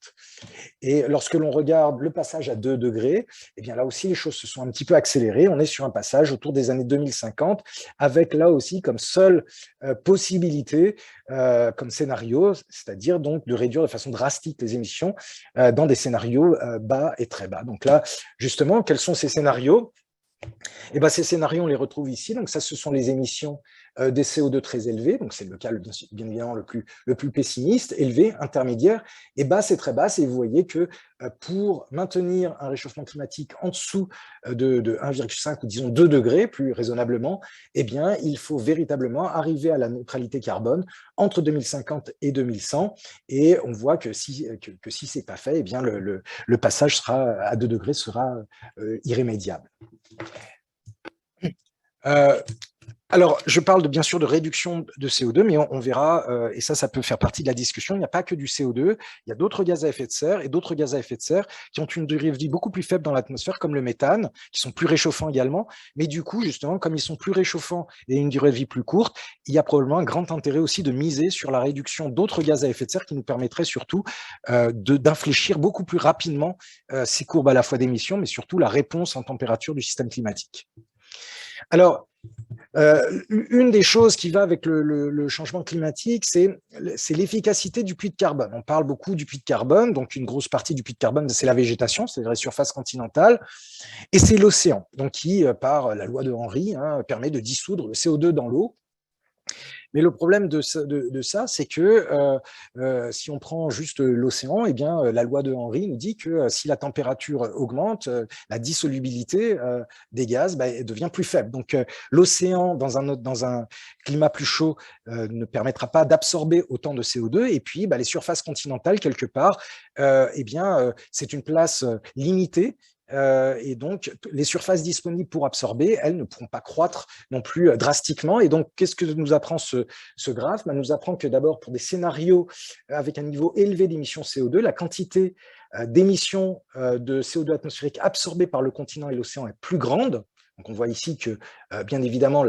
Speaker 7: Et lorsque l'on regarde le passage à 2 degrés, eh bien là aussi, les choses se sont un petit peu accélérées. On est sur un passage autour des années 2050, avec là aussi comme seule possibilité, comme scénario, c'est-à-dire donc de réduire de façon drastique les émissions dans des scénarios bas et très bas. Donc là, justement, quels sont ces scénarios ? Et ben, ces scénarios, on les retrouve ici. Donc ça, ce sont les émissions des CO2 très élevées. Donc c'est le cas, bien évidemment, le plus pessimiste, élevé, intermédiaire, et basse et très basse. Et vous voyez que pour maintenir un réchauffement climatique en dessous de 1,5 ou disons 2 degrés, plus raisonnablement, eh bien, il faut véritablement arriver à la neutralité carbone entre 2050 et 2100. Et on voit que si ce n'est pas fait, eh bien, le passage à 2 degrés sera irrémédiable. Alors, je parle bien sûr de réduction de CO2, mais on verra, et ça peut faire partie de la discussion, il n'y a pas que du CO2, il y a d'autres gaz à effet de serre, et d'autres gaz à effet de serre qui ont une durée de vie beaucoup plus faible dans l'atmosphère, comme le méthane, qui sont plus réchauffants également, mais du coup, justement, comme ils sont plus réchauffants et une durée de vie plus courte, il y a probablement un grand intérêt aussi de miser sur la réduction d'autres gaz à effet de serre qui nous permettraient surtout d'infléchir beaucoup plus rapidement ces courbes à la fois d'émissions, mais surtout la réponse en température du système climatique. Alors, une des choses qui va avec le changement climatique, c'est l'efficacité du puits de carbone. On parle beaucoup du puits de carbone, donc une grosse partie du puits de carbone, c'est la végétation, c'est-à-dire les surfaces continentales, et c'est l'océan, donc qui, par la loi de Henry, permet de dissoudre le CO2 dans l'eau. Mais le problème de ça, c'est que si on prend juste l'océan, eh bien, la loi de Henry nous dit que si la température augmente, la dissolubilité des gaz devient plus faible. Donc, l'océan, dans un climat plus chaud, ne permettra pas d'absorber autant de CO2. Et puis, les surfaces continentales, quelque part, eh bien, c'est une place limitée. Et donc, les surfaces disponibles pour absorber, elles ne pourront pas croître non plus drastiquement. Et donc, qu'est-ce que nous apprend ce graphe ? Nous apprend que d'abord, pour des scénarios avec un niveau élevé d'émissions CO2, la quantité d'émissions de CO2 atmosphérique absorbées par le continent et l'océan est plus grande. Donc, on voit ici que, bien évidemment,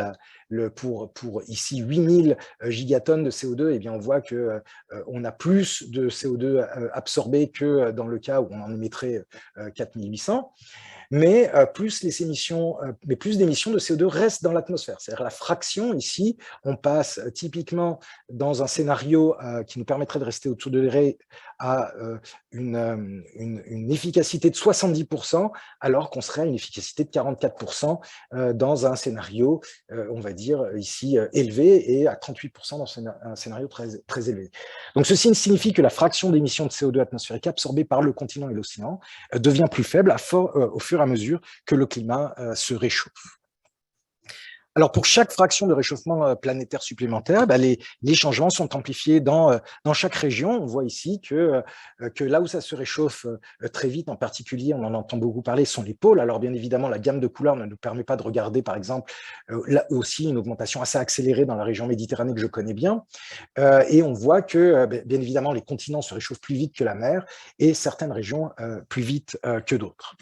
Speaker 7: pour ici 8000 gigatonnes de CO2, eh bien, on voit qu'on a plus de CO2 absorbé que dans le cas où on en émettrait 4800. Mais plus d'émissions de CO2 restent dans l'atmosphère. C'est-à-dire la fraction ici, on passe typiquement dans un scénario qui nous permettrait de rester au-dessus de degré à une efficacité de 70%, alors qu'on serait à une efficacité de 44% dans un scénario, on va dire ici, élevé, et à 38% dans un scénario très, très élevé. Donc ceci signifie que la fraction d'émissions de CO2 atmosphérique absorbée par le continent et l'océan devient plus faible au fur et à mesure que le climat se réchauffe. Alors, pour chaque fraction de réchauffement planétaire supplémentaire, les changements sont amplifiés dans chaque région. On voit ici que là où ça se réchauffe très vite, en particulier, on en entend beaucoup parler, sont les pôles. Alors, bien évidemment, la gamme de couleurs ne nous permet pas de regarder, par exemple, là aussi une augmentation assez accélérée dans la région méditerranée que je connais bien. Et on voit que, bien évidemment, les continents se réchauffent plus vite que la mer et certaines régions plus vite que d'autres.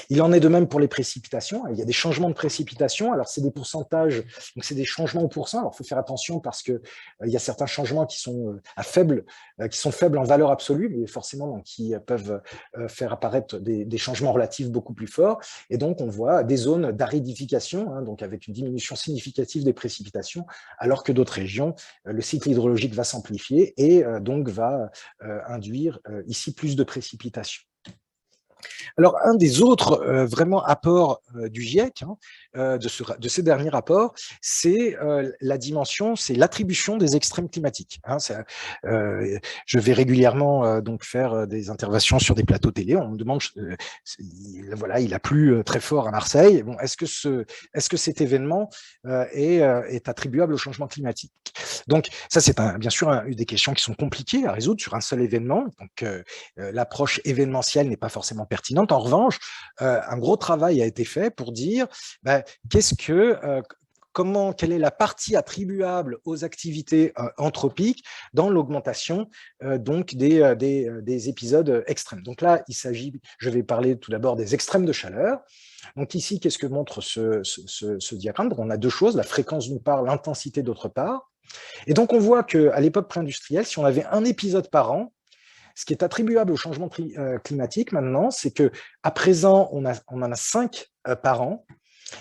Speaker 7: Il en est de même pour les précipitations. Il y a des changements de précipitations. Alors, c'est des pourcentages, donc c'est des changements au pourcent. Alors, il faut faire attention parce qu'il y a certains changements qui sont faibles en valeur absolue, mais forcément donc, qui peuvent faire apparaître des changements relatifs beaucoup plus forts. Et donc, on voit des zones d'aridification, donc avec une diminution significative des précipitations, alors que d'autres régions, le cycle hydrologique va s'amplifier et donc va induire ici plus de précipitations. Alors, un des autres vraiment apports du GIEC, de ces derniers rapports, c'est la dimension, c'est l'attribution des extrêmes climatiques. Je vais régulièrement donc faire des interventions sur des plateaux télé. On me demande, voilà, il a plu très fort à Marseille. Bon, est-ce que cet événement est attribuable au changement climatique? Donc, ça, c'est bien sûr une des questions qui sont compliquées à résoudre sur un seul événement. Donc, l'approche événementielle n'est pas forcément pertinente. pertinente. En revanche, un gros travail a été fait pour dire quelle est la partie attribuable aux activités anthropiques dans l'augmentation donc des épisodes extrêmes. Donc là, je vais parler tout d'abord des extrêmes de chaleur. Donc ici, qu'est-ce que montre ce diagramme? On a deux choses, la fréquence d'une part, l'intensité d'autre part. Et donc on voit qu'à l'époque pré-industrielle, si on avait un épisode par an, ce qui est attribuable au changement climatique maintenant, c'est qu'à présent, on en a 5 par an.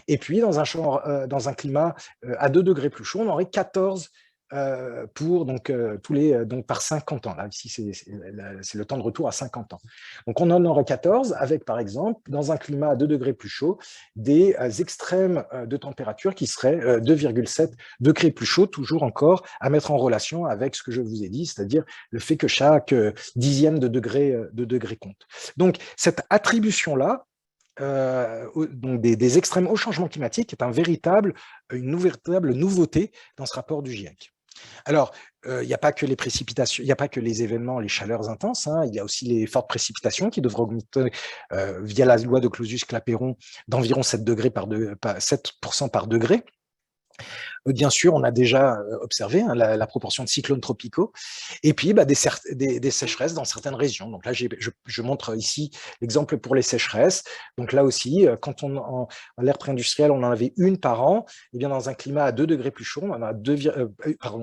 Speaker 7: Et puis, dans un climat à 2 degrés plus chaud, on aurait 14 par 50 ans. Là, ici, c'est le temps de retour à 50 ans. Donc, on en aurait 14 avec, par exemple, dans un climat à 2 degrés plus chaud, des extrêmes de température qui seraient 2,7 degrés plus chaud, toujours encore à mettre en relation avec ce que je vous ai dit, c'est-à-dire le fait que chaque dixième de degré compte. Donc, cette attribution-là, donc des extrêmes au changement climatique est une véritable nouveauté dans ce rapport du GIEC. Alors, il n'y a pas que les précipitations, il n'y a pas que les événements, les chaleurs intenses, il y a aussi les fortes précipitations qui devraient augmenter via la loi de Clausius-Clapeyron d'environ 7% par degré. Bien sûr, on a déjà observé la proportion de cyclones tropicaux et puis des sécheresses dans certaines régions. Donc là, je montre ici l'exemple pour les sécheresses. Donc là aussi, quand en l'ère pré-industrielle, on en avait une par an, et bien dans un climat à 2 degrés plus chaud, on en a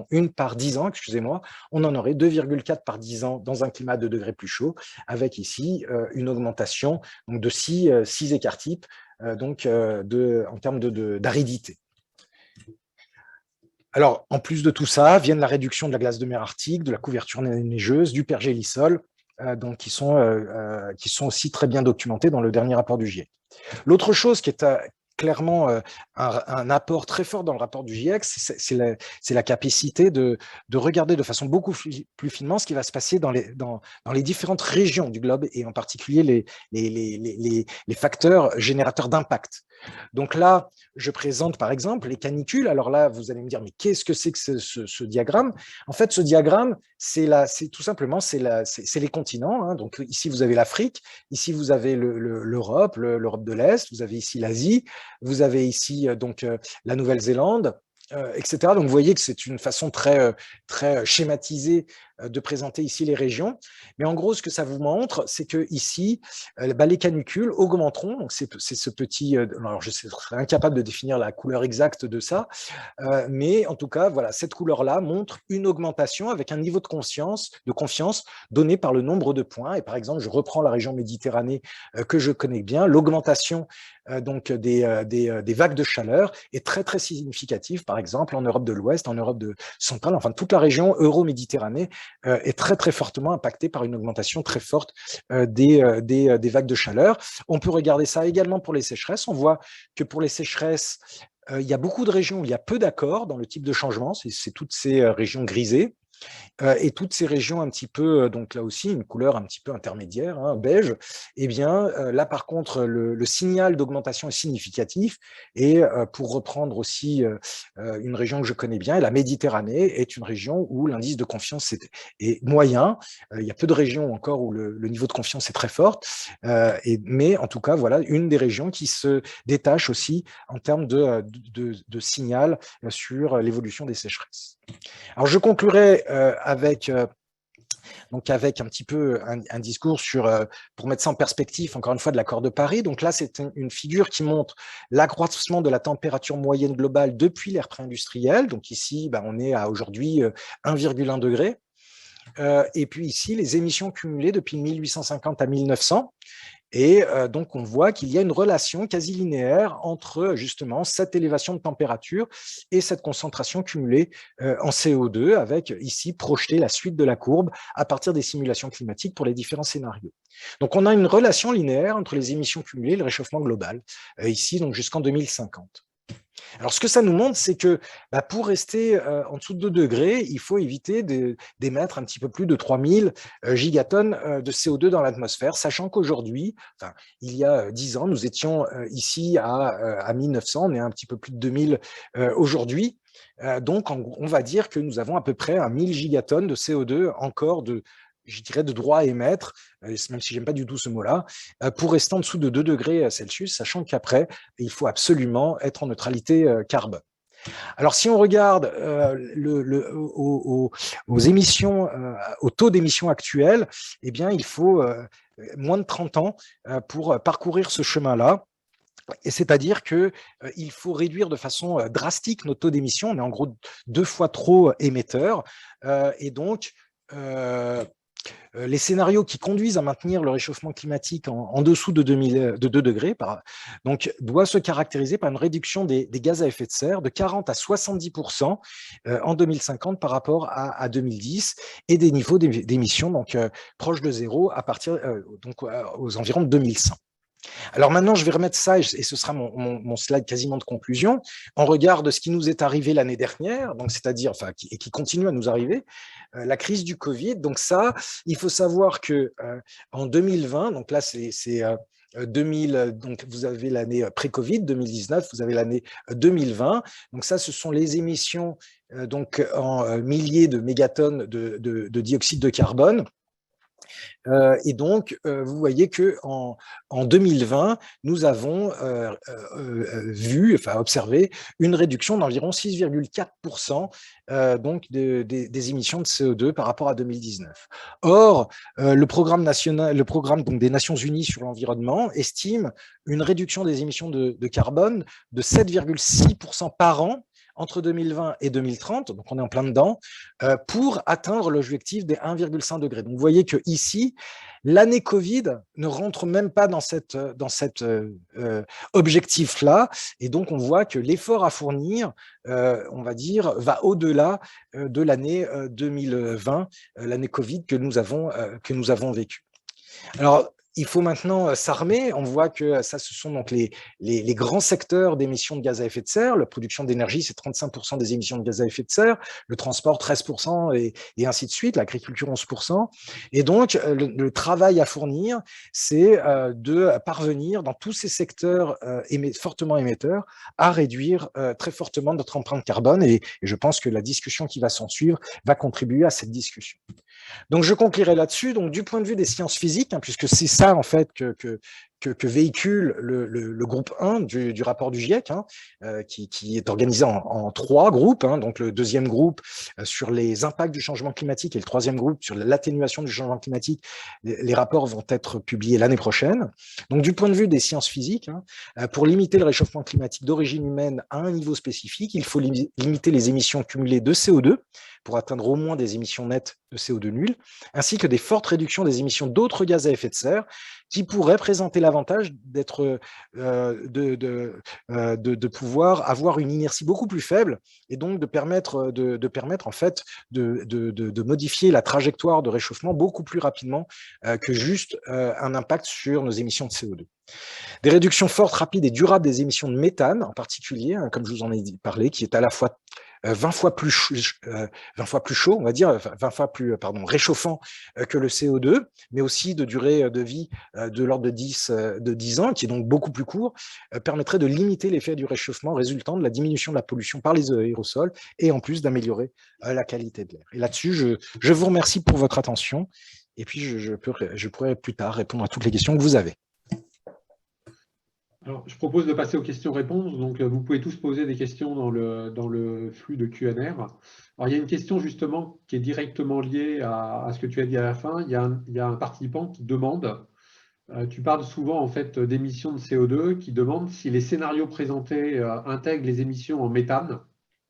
Speaker 7: une par 10 ans, excusez-moi, on en aurait 2,4 par 10 ans dans un climat à 2 degrés plus chaud, avec ici une augmentation donc, de 6 écart-types en termes d'aridité. Alors, en plus de tout ça, viennent la réduction de la glace de mer arctique, de la couverture neigeuse, du pergélisol, qui sont aussi très bien documentés dans le dernier rapport du GIEC. L'autre chose qui est clairement un apport très fort dans le rapport du GIEC, c'est la capacité de regarder de façon beaucoup plus finement ce qui va se passer dans les différentes régions du globe et en particulier les facteurs générateurs d'impact. Donc là, je présente par exemple les canicules. Alors là, vous allez me dire, mais qu'est-ce que c'est que ce diagramme? En fait, ce diagramme, c'est tout simplement les continents. Donc ici, vous avez l'Afrique, ici, vous avez l'Europe, l'Europe de l'Est, vous avez ici l'Asie, vous avez ici donc la Nouvelle-Zélande, etc. Donc vous voyez que c'est une façon très schématisée de présenter ici les régions. Mais en gros, ce que ça vous montre, c'est que ici, les canicules augmenteront. Donc c'est ce petit. Alors je serais incapable de définir la couleur exacte de ça, mais en tout cas, voilà, cette couleur-là montre une augmentation avec un niveau de confiance donné par le nombre de points. Et par exemple, je reprends la région Méditerranée que je connais bien. L'augmentation des vagues de chaleur est très significative. Par exemple, en Europe de l'Ouest, en Europe centrale, enfin toute la région euro-méditerranée est très fortement impactée par une augmentation très forte des vagues de chaleur. On peut regarder ça également pour les sécheresses. On voit que pour les sécheresses, il y a beaucoup de régions où il y a peu d'accords dans le type de changement. C'est toutes ces régions grisées. Et toutes ces régions un petit peu, donc là aussi, une couleur un petit peu intermédiaire, beige, eh bien là par contre, le signal d'augmentation est significatif et pour reprendre aussi une région que je connais bien, la Méditerranée est une région où l'indice de confiance est moyen. Il y a peu de régions encore où le niveau de confiance est très fort, mais en tout cas, voilà, une des régions qui se détache aussi en termes de signal sur l'évolution des sécheresses. Alors je conclurai avec un petit peu un discours pour mettre ça en perspective, encore une fois, de l'accord de Paris. Donc là, c'est une figure qui montre l'accroissement de la température moyenne globale depuis l'ère pré-industrielle. Donc ici, on est à aujourd'hui 1,1 degré. Et puis ici, les émissions cumulées depuis 1850 à 1900. Et donc, on voit qu'il y a une relation quasi linéaire entre justement cette élévation de température et cette concentration cumulée en CO2, avec ici projeté la suite de la courbe à partir des simulations climatiques pour les différents scénarios. Donc, on a une relation linéaire entre les émissions cumulées et le réchauffement global, ici donc jusqu'en 2050. Alors, ce que ça nous montre, c'est que pour rester en dessous de 2 degrés, il faut éviter d'émettre un petit peu plus de 3000 gigatonnes de CO2 dans l'atmosphère, sachant qu'aujourd'hui, il y a 10 ans, nous étions ici à 1900, on est un petit peu plus de 2000 aujourd'hui. Donc, on va dire que nous avons à peu près 1000 gigatonnes de CO2 encore je dirais, de droit à émettre, même si j'aime pas du tout ce mot-là, pour rester en dessous de 2 degrés Celsius, sachant qu'après, il faut absolument être en neutralité carbone. Alors, si on regarde aux émissions, au taux d'émission actuel, eh bien, il faut moins de 30 ans pour parcourir ce chemin-là. Et c'est-à-dire qu'il faut réduire de façon drastique notre taux d'émission. On est en gros 2 fois trop émetteur. Et donc, les scénarios qui conduisent à maintenir le réchauffement climatique en dessous de 2 degrés donc, doivent se caractériser par une réduction des gaz à effet de serre de 40 à 70% en 2050 par rapport à 2010 et des niveaux d'émissions donc, proches de zéro à partir aux environs de 2100. Alors maintenant, je vais remettre ça, et ce sera mon slide quasiment de conclusion, en regard de ce qui nous est arrivé l'année dernière, donc c'est-à-dire, et qui continue à nous arriver, la crise du Covid. Donc ça, il faut savoir que en 2020, donc là c'est 2000, donc vous avez l'année pré-Covid, 2019, vous avez l'année 2020. Donc ça, ce sont les émissions donc en milliers de mégatonnes de dioxyde de carbone. Et donc, vous voyez qu'en 2020, nous avons observé une réduction d'environ 6,4% donc des émissions de CO2 par rapport à 2019. Or, le programme donc, des Nations Unies sur l'environnement estime une réduction des émissions de carbone de 7,6% par an entre 2020 et 2030, donc on est en plein dedans, pour atteindre l'objectif des 1,5 degrés. Donc vous voyez que ici, l'année Covid ne rentre même pas dans cet objectif-là, et donc on voit que l'effort à fournir, on va dire, va au-delà de l'année 2020, l'année Covid que nous avons vécue. Alors, il faut maintenant s'armer. On voit que ça, ce sont donc les grands secteurs d'émissions de gaz à effet de serre. La production d'énergie, c'est 35% des émissions de gaz à effet de serre. Le transport, 13%, et ainsi de suite. L'agriculture, 11%. Et donc, le travail à fournir, c'est de parvenir dans tous ces secteurs fortement émetteurs à réduire très fortement notre empreinte carbone. Et je pense que la discussion qui va s'en suivre va contribuer à cette discussion. Donc, je conclurai là-dessus. Donc, du point de vue des sciences physiques, puisque c'est ça, en fait, que véhicule le groupe 1 du rapport du GIEC, qui est organisé en 3 groupes. Donc, le deuxième groupe sur les impacts du changement climatique et le troisième groupe sur l'atténuation du changement climatique. Les rapports vont être publiés l'année prochaine. Donc, du point de vue des sciences physiques, pour limiter le réchauffement climatique d'origine humaine à un niveau spécifique, il faut limiter les émissions cumulées de CO2 pour atteindre au moins des émissions nettes de CO2 nulles, ainsi que des fortes réductions des émissions d'autres gaz à effet de serre qui pourraient présenter l'avantage de pouvoir avoir une inertie beaucoup plus faible et donc de permettre en fait de modifier la trajectoire de réchauffement beaucoup plus rapidement que juste un impact sur nos émissions de CO2. Des réductions fortes, rapides et durables des émissions de méthane en particulier, comme je vous en ai parlé, qui est à la fois 20 fois plus chaud, on va dire, 20 fois plus réchauffant que le CO2, mais aussi de durée de vie de l'ordre de 10 ans, qui est donc beaucoup plus court, permettrait de limiter l'effet du réchauffement résultant de la diminution de la pollution par les aérosols et en plus d'améliorer la qualité de l'air. Et là-dessus, je vous remercie pour votre attention et puis je pourrai plus tard répondre à toutes les questions que vous avez.
Speaker 1: Alors, je propose de passer aux questions-réponses. Donc, vous pouvez tous poser des questions dans le flux de Q&A. Alors, il y a une question justement qui est directement liée à ce que tu as dit à la fin. Il y a un participant qui demande, tu parles souvent en fait d'émissions de CO2, qui demande si les scénarios présentés intègrent les émissions en méthane,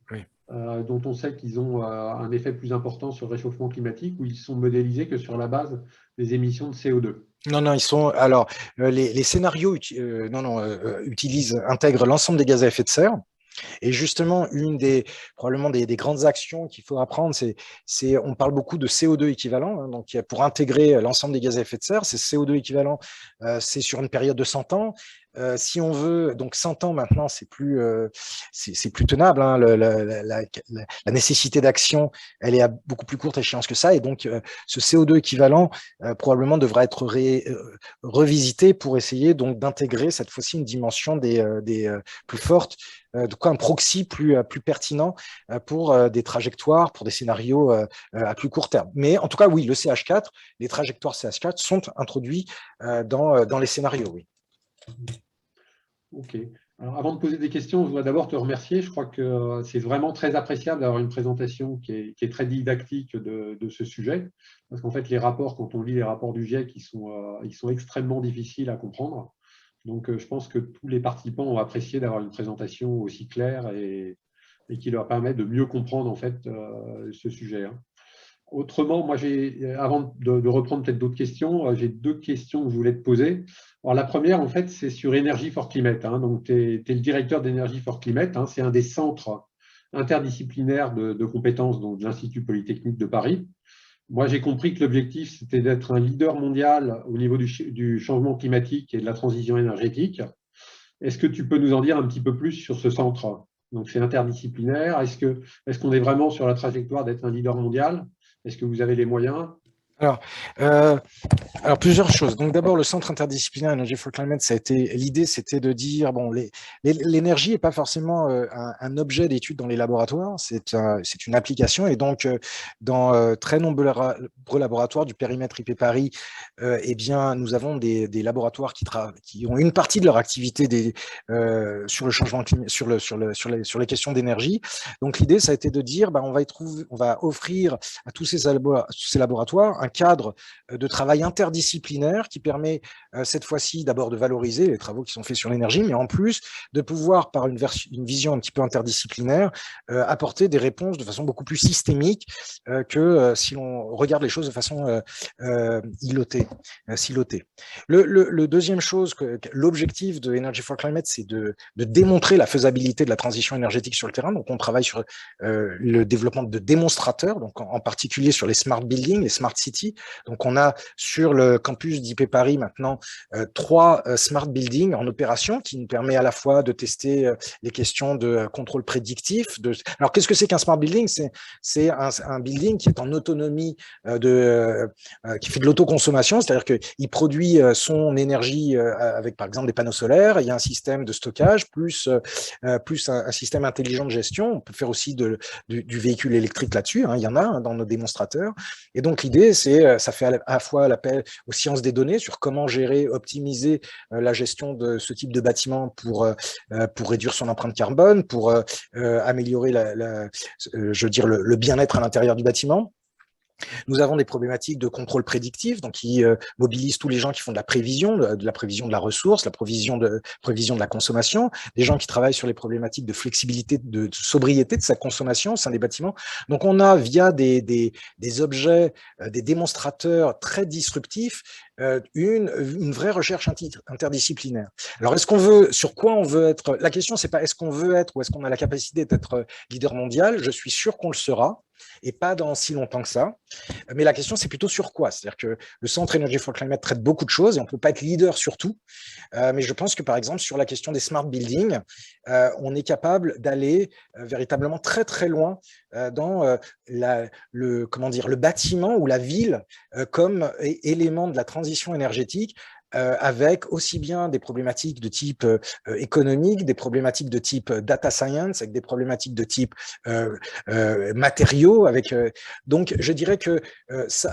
Speaker 1: oui. Dont on sait qu'ils ont un effet plus important sur le réchauffement climatique, ou ils sont modélisés que sur la base des émissions de CO2.
Speaker 7: Non, ils sont. Alors, les scénarios intègrent l'ensemble des gaz à effet de serre. Et justement, probablement des grandes actions qu'il faudra prendre, on parle beaucoup de CO2 équivalent. Donc, pour intégrer l'ensemble des gaz à effet de serre, ces CO2 équivalents, c'est sur une période de 100 ans. si on veut, donc 100 ans maintenant, c'est plus tenable, hein, la nécessité d'action, elle est à beaucoup plus courte échéance que ça, et donc ce CO2 équivalent probablement devra être revisité pour essayer donc d'intégrer cette fois-ci une dimension des plus forte, de quoi un proxy plus pertinent pour des trajectoires, pour des scénarios à plus court terme. Mais en tout cas, oui, le CH4, les trajectoires CH4 sont introduits dans les scénarios, oui.
Speaker 1: Ok. Alors, avant de poser des questions, je voudrais d'abord te remercier. Je crois que c'est vraiment très appréciable d'avoir une présentation qui est très didactique de ce sujet. Parce qu'en fait, les rapports, quand on lit les rapports du GIEC, ils sont extrêmement difficiles à comprendre. Donc, je pense que tous les participants ont apprécié d'avoir une présentation aussi claire et qui leur permet de mieux comprendre en fait ce sujet. Autrement, moi, avant de reprendre peut-être d'autres questions, j'ai 2 questions que je voulais te poser. Alors, la première, en fait, c'est sur Energy for Climate. Donc, tu es le directeur d'Energy for Climate. C'est un des centres interdisciplinaires de compétences donc, de l'Institut Polytechnique de Paris. Moi, j'ai compris que l'objectif, c'était d'être un leader mondial au niveau du changement climatique et de la transition énergétique. Est-ce que tu peux nous en dire un petit peu plus sur ce centre? Donc, c'est interdisciplinaire. Est-ce qu'on est vraiment sur la trajectoire d'être un leader mondial? Est-ce que vous avez les moyens?
Speaker 7: Alors, plusieurs choses. Donc, d'abord, le centre interdisciplinaire Energy for Climate, l'idée, c'était de dire, bon, l'énergie n'est pas forcément un objet d'étude dans les laboratoires, c'est une application. Et donc, dans très nombreux laboratoires du périmètre IP Paris, eh bien, nous avons des laboratoires qui ont une partie de leur activité sur le changement climatique, sur les questions d'énergie. Donc, l'idée, ça a été de dire, on va offrir à tous ces laboratoires un cadre de travail interdisciplinaire qui permet cette fois-ci d'abord de valoriser les travaux qui sont faits sur l'énergie, mais en plus de pouvoir, par une vision un petit peu interdisciplinaire, apporter des réponses de façon beaucoup plus systémique que si l'on regarde les choses de façon silotée. Le deuxième chose, l'objectif de Energy for Climate, c'est de démontrer la faisabilité de la transition énergétique sur le terrain. Donc, on travaille sur le développement de démonstrateurs, donc en particulier sur les smart buildings, les smart cities. Donc, on a sur le campus d'IP Paris maintenant 3 smart buildings en opération qui nous permet à la fois de tester les questions de contrôle prédictif. Alors, qu'est-ce que c'est qu'un smart building? C'est un building qui est en autonomie, qui fait de l'autoconsommation, c'est-à-dire qu'il produit son énergie avec, par exemple, des panneaux solaires. Il y a un système de stockage plus un système intelligent de gestion. On peut faire aussi du véhicule électrique là-dessus. Il y en a dans nos démonstrateurs. Et donc, l'idée, ça fait à la fois l'appel aux sciences des données sur comment gérer, optimiser la gestion de ce type de bâtiment pour réduire son empreinte carbone, pour améliorer le bien-être à l'intérieur du bâtiment. Nous avons des problématiques de contrôle prédictif, donc qui mobilisent tous les gens qui font de la prévision de la ressource, la prévision de la consommation, des gens qui travaillent sur les problématiques de flexibilité, de sobriété de sa consommation au sein des bâtiments. Donc, on a, via des objets, des démonstrateurs très disruptifs, une vraie recherche interdisciplinaire. Alors, sur quoi on veut être? La question, c'est pas est-ce qu'on veut être ou est-ce qu'on a la capacité d'être leader mondial. Je suis sûr qu'on le sera, et pas dans si longtemps que ça. Mais la question, c'est plutôt sur quoi? C'est-à-dire que le Centre Energy for Climate traite beaucoup de choses et on ne peut pas être leader sur tout. Mais je pense que, par exemple, sur la question des smart buildings, on est capable d'aller véritablement très, très loin dans le bâtiment ou la ville comme élément de la transition énergétique, avec aussi bien des problématiques de type économique, des problématiques de type data science, avec des problématiques de type matériaux. Donc, je dirais que,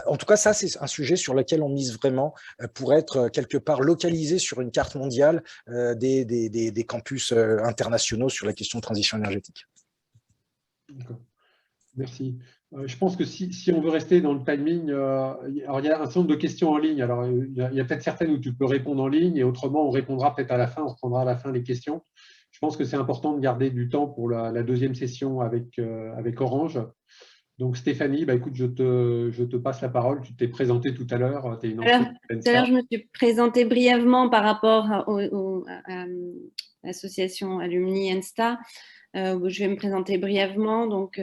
Speaker 7: en tout cas, ça, c'est un sujet sur lequel on mise vraiment pour être quelque part localisé sur une carte mondiale des campus internationaux sur la question de transition énergétique.
Speaker 1: D'accord. Merci. Je pense que si on veut rester dans le timing, alors il y a un certain nombre de questions en ligne. Alors, il y a peut-être certaines où tu peux répondre en ligne et autrement, on répondra peut-être à la fin, on reprendra à la fin les questions. Je pense que c'est important de garder du temps pour la deuxième session avec Orange. Donc, Stéphanie, écoute, je te passe la parole. Tu t'es présentée tout à l'heure. Tu es une ancienne
Speaker 5: Tout à l'heure, je me suis présentée brièvement par rapport à l'association Alumni ENSTA. Je vais me présenter brièvement. Donc,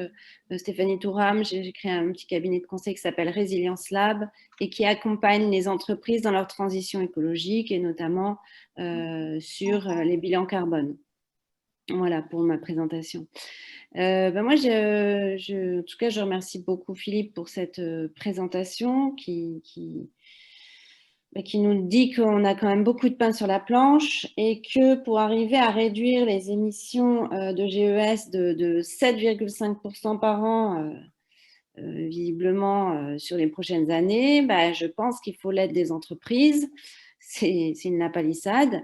Speaker 5: Stéphanie Touram, j'ai créé un petit cabinet de conseil qui s'appelle Résilience Lab et qui accompagne les entreprises dans leur transition écologique et notamment sur les bilans carbone. Voilà pour ma présentation. Moi, en tout cas, je remercie beaucoup Philippe pour cette présentation qui nous dit qu'on a quand même beaucoup de pain sur la planche et que pour arriver à réduire les émissions de GES de 7,5% par an, visiblement sur les prochaines années, je pense qu'il faut l'aide des entreprises. C'est une lapalissade.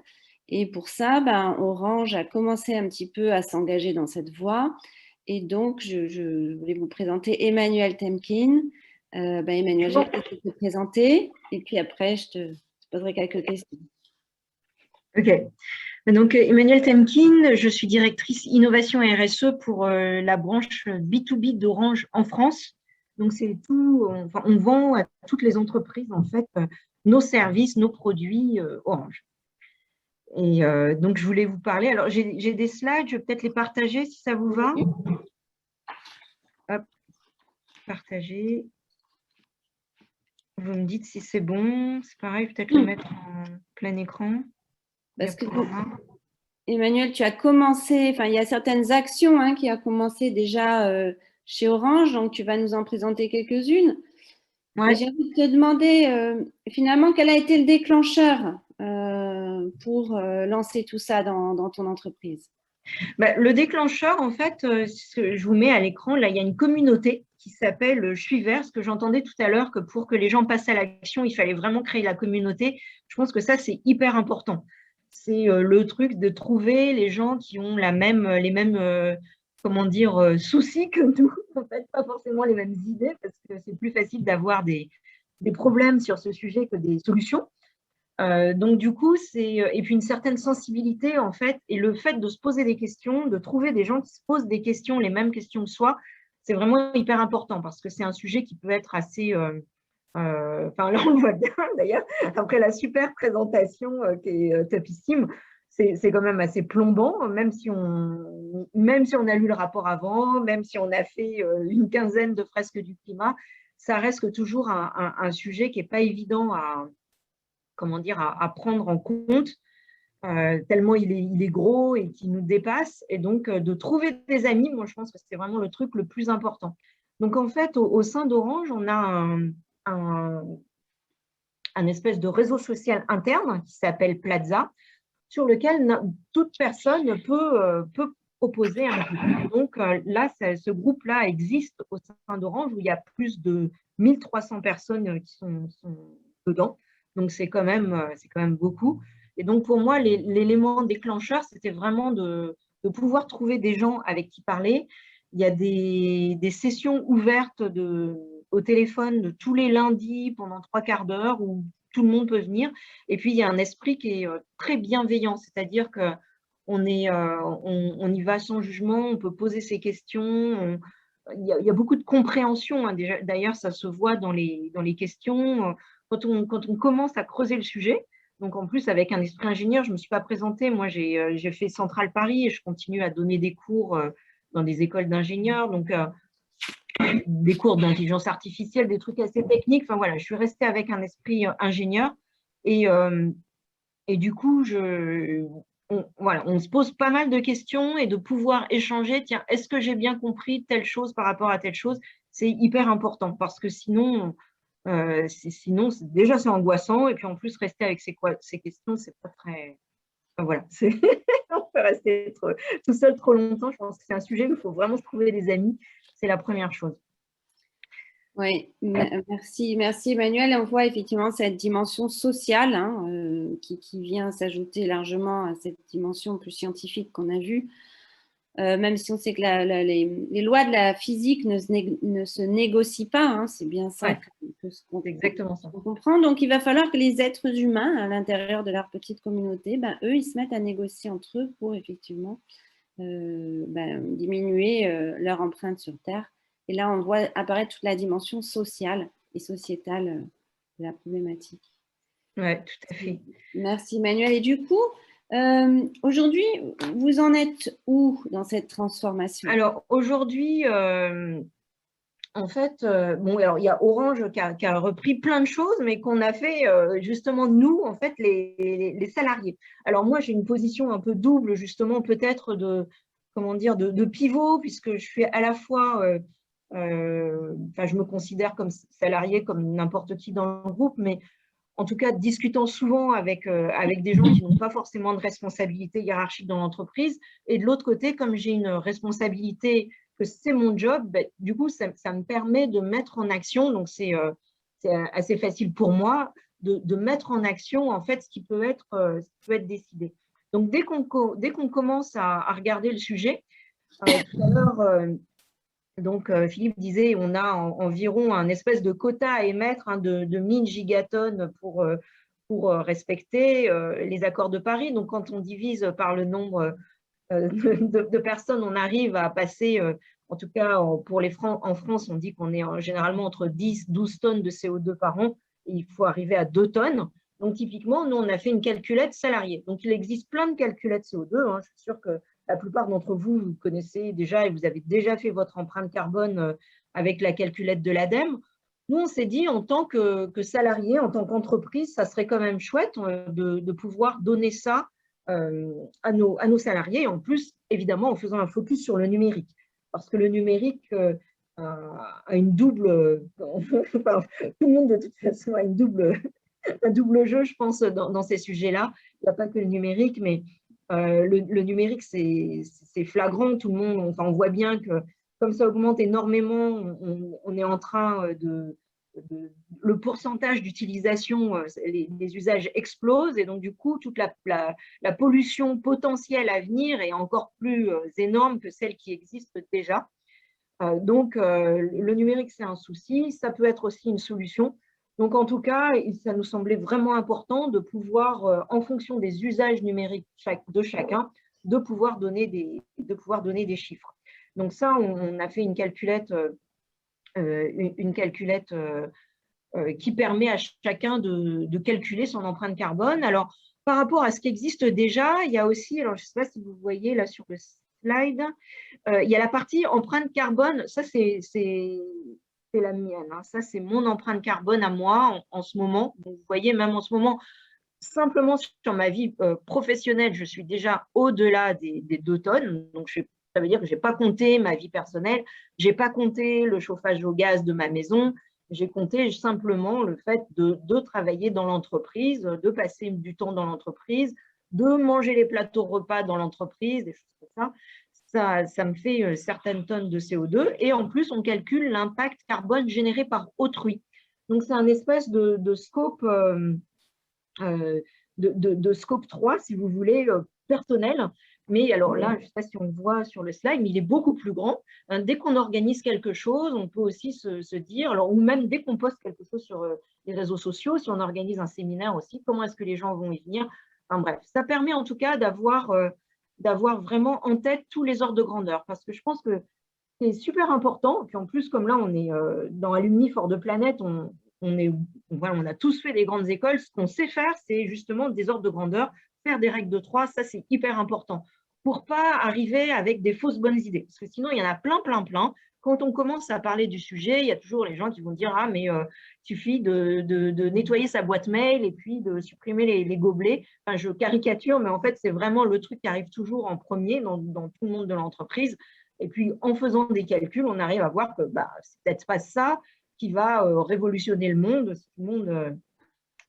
Speaker 5: Et pour ça, Orange a commencé un petit peu à s'engager dans cette voie. Et donc, je voulais vous présenter Emmanuel Temkin. Emmanuel, je vais te présenter et puis après, je te poserai quelques questions.
Speaker 8: Ok. Donc, Emmanuel Temkin, je suis directrice innovation et RSE pour la branche B2B d'Orange en France. Donc, c'est tout, on vend à toutes les entreprises, en fait, nos services, nos produits Orange. Et donc, je voulais vous parler. Alors, j'ai des slides, je vais peut-être les partager si ça vous va. Hop, partager. Vous me dites si c'est bon. C'est pareil, peut-être le mettre en plein écran.
Speaker 5: Parce que Emmanuel, tu as commencé, enfin, il y a certaines actions qui ont commencé déjà chez Orange, donc tu vas nous en présenter quelques-unes. Ouais. J'ai envie de te demander, finalement, quel a été le déclencheur pour lancer tout ça dans ton entreprise?
Speaker 8: Le déclencheur, en fait, je vous mets à l'écran, là, il y a une communauté qui s'appelle Je suis vert, ce que j'entendais tout à l'heure, que pour que les gens passent à l'action, il fallait vraiment créer la communauté. Je pense que ça, c'est hyper important. C'est le truc de trouver les gens qui ont les mêmes comment dire, soucis que nous, en fait, pas forcément les mêmes idées, parce que c'est plus facile d'avoir des problèmes sur ce sujet que des solutions. Donc, du coup, et puis une certaine sensibilité, en fait, et le fait de se poser des questions, de trouver des gens qui se posent des questions, les mêmes questions que soi, c'est vraiment hyper important parce que c'est un sujet qui peut être assez… Enfin, là, on le voit bien, d'ailleurs, après la super présentation qui est topissime, c'est quand même assez plombant, même si on a lu le rapport avant, même si on a fait une quinzaine de fresques du climat, ça reste toujours un sujet qui n'est pas évident à prendre en compte, tellement il est gros et qui nous dépasse. Et donc, de trouver des amis, moi, je pense que c'est vraiment le truc le plus important. Donc, en fait, au sein d'Orange, on a un espèce de réseau social interne qui s'appelle Plaza, sur lequel toute personne peut proposer un groupe. Donc, là, ce groupe-là existe au sein d'Orange, où il y a plus de 1300 personnes qui sont dedans. Donc, c'est quand même beaucoup. Et donc, pour moi, l'élément déclencheur, c'était vraiment de pouvoir trouver des gens avec qui parler. Il y a des sessions ouvertes au téléphone de tous les lundis pendant 3/4 d'heure où tout le monde peut venir. Et puis, il y a un esprit qui est très bienveillant, c'est-à-dire qu'on y va sans jugement, on peut poser ses questions. Il y a beaucoup de compréhension. D'ailleurs, ça se voit dans les questions. Quand on commence à creuser le sujet, donc en plus avec un esprit ingénieur, je ne me suis pas présentée. Moi, j'ai fait Centrale Paris et je continue à donner des cours dans des écoles d'ingénieurs, donc des cours d'intelligence artificielle, des trucs assez techniques. Enfin voilà, je suis restée avec un esprit ingénieur et du coup, on se pose pas mal de questions et de pouvoir échanger. Tiens, est-ce que j'ai bien compris telle chose par rapport à telle chose? C'est hyper important parce que sinon, déjà c'est angoissant et puis en plus rester avec ces questions, c'est pas très… Enfin, voilà, on peut rester tout seul trop longtemps. Je pense que c'est un sujet où il faut vraiment se trouver des amis. C'est la première chose.
Speaker 5: Oui, merci Emmanuel. On voit effectivement cette dimension sociale qui vient s'ajouter largement à cette dimension plus scientifique qu'on a vue. Même si on sait que les lois de la physique ne se négocient pas, c'est bien ça qu'on comprend. Donc, il va falloir que les êtres humains, à l'intérieur de leur petite communauté, eux, ils se mettent à négocier entre eux pour effectivement diminuer leur empreinte sur Terre. Et là, on voit apparaître toute la dimension sociale et sociétale de la problématique.
Speaker 8: Oui, tout à fait.
Speaker 5: Merci Emmanuel. Et du coup, Aujourd'hui, vous en êtes où dans cette transformation?
Speaker 8: Alors aujourd'hui, en fait, bon, alors il y a Orange qui a repris plein de choses, mais qu'on a fait justement nous, en fait, les salariés. Alors moi, j'ai une position un peu double, justement, peut-être comment dire, de pivot, puisque je suis à la fois, enfin, je me considère comme salarié, comme n'importe qui dans le groupe, mais en tout cas, discutant souvent avec des gens qui n'ont pas forcément de responsabilité hiérarchique dans l'entreprise. Et de l'autre côté, comme j'ai une responsabilité, que c'est mon job, ben, du coup, ça me permet de mettre en action, donc c'est assez facile pour moi, de mettre en action en fait ce qui peut être décidé. Donc, dès qu'on commence à regarder le sujet, tout à l'heure, donc, Philippe disait, on a environ un espèce de quota à émettre de 1000 gigatonnes pour respecter les accords de Paris. Donc, quand on divise par le nombre de personnes, on arrive à passer, en tout cas en France, on dit qu'on est généralement entre 10-12 tonnes de CO2 par an, et il faut arriver à 2 tonnes. Donc, typiquement, nous, on a fait une calculette salariée. Donc, il existe plein de calculettes CO2. Hein. Je suis sûre que la plupart d'entre vous, vous connaissez déjà et vous avez déjà fait votre empreinte carbone avec la calculette de l'ADEME. Nous, on s'est dit, en tant que salarié, en tant qu'entreprise, ça serait quand même chouette de pouvoir donner ça à nos salariés. Et en plus, évidemment, en faisant un focus sur le numérique. Parce que le numérique a une double… Enfin, tout le monde, de toute façon, a un double jeu, je pense, dans ces sujets-là. Il n'y a pas que le numérique, mais le numérique, c'est flagrant. Tout le monde, enfin, on voit bien que comme ça augmente énormément, on est en train le pourcentage d'utilisation, les usages explosent, et donc du coup, toute la pollution potentielle à venir est encore plus énorme que celle qui existe déjà. Donc, le numérique, c'est un souci. Ça peut être aussi une solution. Donc, en tout cas, ça nous semblait vraiment important de pouvoir, en fonction des usages numériques de chacun, de pouvoir donner des chiffres. Donc ça, on a fait une calculette, qui permet à chacun de calculer son empreinte carbone. Alors, par rapport à ce qui existe déjà, il y a aussi, alors je ne sais pas si vous voyez là sur le slide, il y a la partie empreinte carbone. Ça, c'est la mienne. Hein. Ça, c'est mon empreinte carbone à moi en ce moment. Donc, vous voyez, même en ce moment, simplement sur ma vie professionnelle, je suis déjà au-delà des 2 tonnes. Donc, ça veut dire que je n'ai pas compté ma vie personnelle, je n'ai pas compté le chauffage au gaz de ma maison, j'ai compté simplement le fait de travailler dans l'entreprise, de passer du temps dans l'entreprise, de manger les plateaux repas dans l'entreprise, des choses comme ça. Ça me fait certaines tonnes de CO2, et en plus, on calcule l'impact carbone généré par autrui. Donc, c'est un espèce de scope, de scope 3, si vous voulez, personnel. Mais alors là, je ne sais pas si on voit sur le slide, mais il est beaucoup plus grand. Dès qu'on organise quelque chose, on peut aussi se dire, alors, ou même dès qu'on poste quelque chose sur les réseaux sociaux, si on organise un séminaire aussi, comment est-ce que les gens vont y venir? Enfin bref, ça permet en tout cas d'avoir vraiment en tête tous les ordres de grandeur, parce que je pense que c'est super important. Puis en plus, comme là, on est dans Alumni Fort de Planète, on a tous fait des grandes écoles. Ce qu'on sait faire, c'est justement des ordres de grandeur, faire des règles de 3, ça c'est hyper important, pour ne pas arriver avec des fausses bonnes idées. Parce que sinon, il y en a plein. Quand on commence à parler du sujet, il y a toujours les gens qui vont dire « Ah, mais il suffit de nettoyer sa boîte mail et puis de supprimer les gobelets. » Enfin, je caricature, mais en fait, c'est vraiment le truc qui arrive toujours en premier dans tout le monde de l'entreprise. Et puis, en faisant des calculs, on arrive à voir que c'est peut-être pas ça qui va révolutionner le monde. Si tout le monde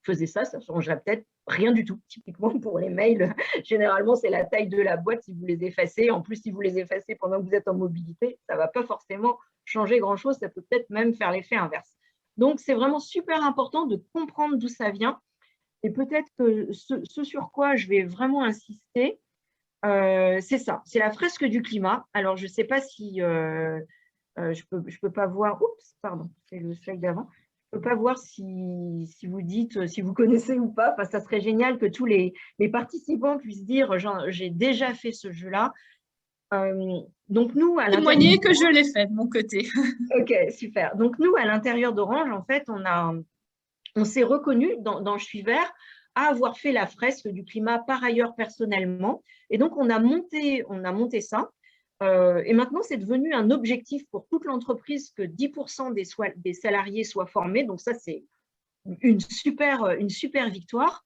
Speaker 8: faisait ça, ça ne changerait peut-être rien du tout. Typiquement, pour les mails, généralement, c'est la taille de la boîte si vous les effacez. En plus, si vous les effacez pendant que vous êtes en mobilité, ça ne va pas forcément changer grand-chose. Ça peut peut-être même faire l'effet inverse. Donc, c'est vraiment super important de comprendre d'où ça vient. Et peut-être que ce sur quoi je vais vraiment insister, c'est ça. C'est la fresque du climat. Alors, je ne sais pas si… je peux pas voir… Oups, pardon, c'est le slide d'avant. Je ne peux pas voir si vous dites, si vous connaissez ou pas. Enfin, ça serait génial que tous les participants puissent dire « j'ai déjà fait ce jeu-là ». Donc, nous, à
Speaker 4: témoigner que je l'ai fait de mon côté.
Speaker 8: Ok, super. Donc, nous, à l'intérieur d'Orange, en fait, on s'est reconnu dans Je suis vert à avoir fait la fresque du climat par ailleurs personnellement. Et donc, on a monté ça. Et maintenant, c'est devenu un objectif pour toute l'entreprise que 10% des salariés soient formés. Donc ça, c'est une super victoire.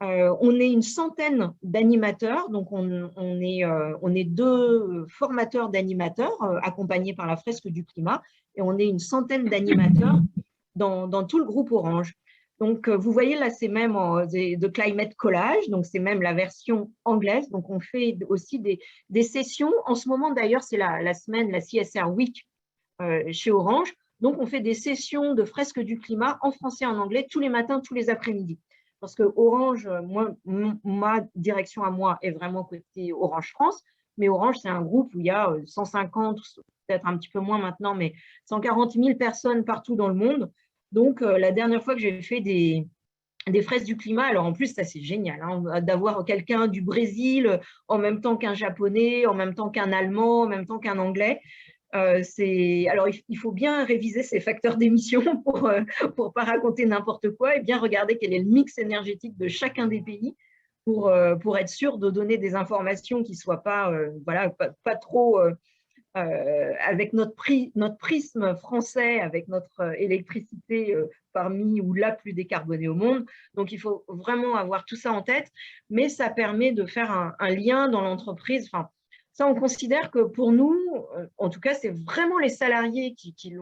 Speaker 8: On est une centaine d'animateurs, donc on est 2 formateurs d'animateurs accompagnés par la fresque du climat, et on est une centaine d'animateurs dans tout le groupe Orange. Donc, vous voyez là, c'est même de Climate Collage, donc c'est même la version anglaise. Donc, on fait aussi des sessions. En ce moment, d'ailleurs, c'est la semaine, la CSR Week chez Orange. Donc, on fait des sessions de fresque du climat en français et en anglais tous les matins, tous les après-midi. Parce que Orange, ma direction à moi est vraiment côté Orange France, mais Orange, c'est un groupe où il y a 150, peut-être un petit peu moins maintenant, mais 140 000 personnes partout dans le monde. Donc, la dernière fois que j'ai fait des fresques du climat, alors en plus, ça c'est génial, hein, d'avoir quelqu'un du Brésil en même temps qu'un Japonais, en même temps qu'un Allemand, en même temps qu'un Anglais. Alors, il faut bien réviser ces facteurs d'émission pour pas raconter n'importe quoi et bien regarder quel est le mix énergétique de chacun des pays pour être sûr de donner des informations qui ne soient pas, pas trop avec notre prisme français, avec notre électricité parmi ou la plus décarbonée au monde. Donc, il faut vraiment avoir tout ça en tête, mais ça permet de faire un lien dans l'entreprise. Enfin, ça, on considère que pour nous, en tout cas, c'est vraiment les salariés qui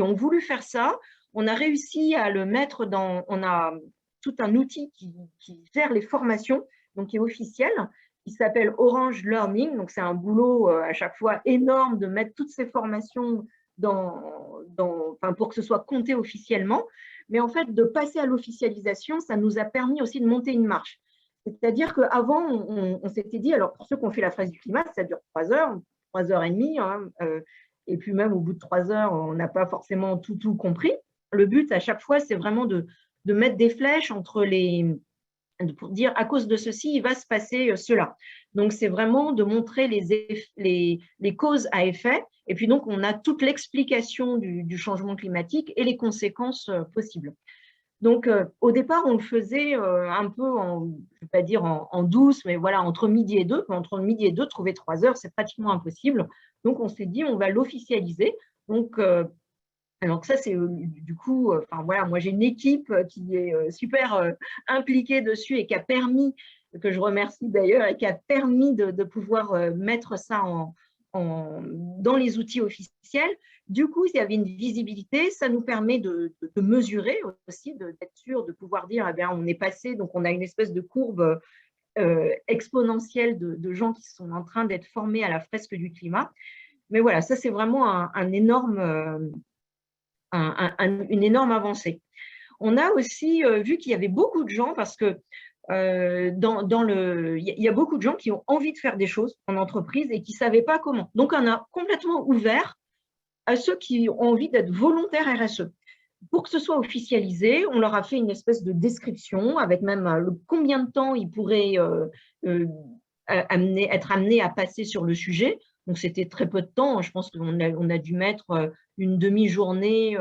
Speaker 8: ont voulu faire ça. On a réussi à le mettre dans… On a tout un outil qui gère les formations, donc qui est officiel, qui s'appelle Orange Learning. Donc, c'est un boulot à chaque fois énorme de mettre toutes ces formations pour que ce soit compté officiellement. Mais en fait, de passer à l'officialisation, ça nous a permis aussi de monter une marche. C'est-à-dire qu'avant, on s'était dit, alors pour ceux qui ont fait la fresque du climat, ça dure 3 heures, 3 heures et demie, hein, et puis même au bout de 3 heures, on n'a pas forcément tout compris. Le but à chaque fois, c'est vraiment de mettre des flèches entre pour dire à cause de ceci, il va se passer cela. Donc, c'est vraiment de montrer les causes à effet. Et puis donc, on a toute l'explication du changement climatique et les conséquences possibles. Donc, au départ, on le faisait un peu, je ne vais pas dire en douce, mais voilà, entre midi et 2. Entre midi et 2, trouver 3 heures, c'est pratiquement impossible. Donc, on s'est dit, on va l'officialiser. Donc, alors ça, c'est du coup, voilà, moi, j'ai une équipe qui est super impliquée dessus et qui a permis, que je remercie d'ailleurs, et qui a permis de pouvoir mettre ça dans les outils officiels. Du coup, il y avait une visibilité, ça nous permet de mesurer aussi, d'être sûr, de pouvoir dire, eh bien, on est passé, donc on a une espèce de courbe exponentielle de gens qui sont en train d'être formés à la fresque du climat. Mais voilà, ça, c'est vraiment une énorme avancée. On a aussi vu qu'il y avait beaucoup de gens, parce que il y a beaucoup de gens qui ont envie de faire des choses en entreprise et qui ne savaient pas comment. Donc, on a complètement ouvert à ceux qui ont envie d'être volontaires RSE. Pour que ce soit officialisé, on leur a fait une espèce de description avec même combien de temps ils pourraient être amenés à passer sur le sujet. Donc, c'était très peu de temps. Je pense qu'on a dû mettre une demi-journée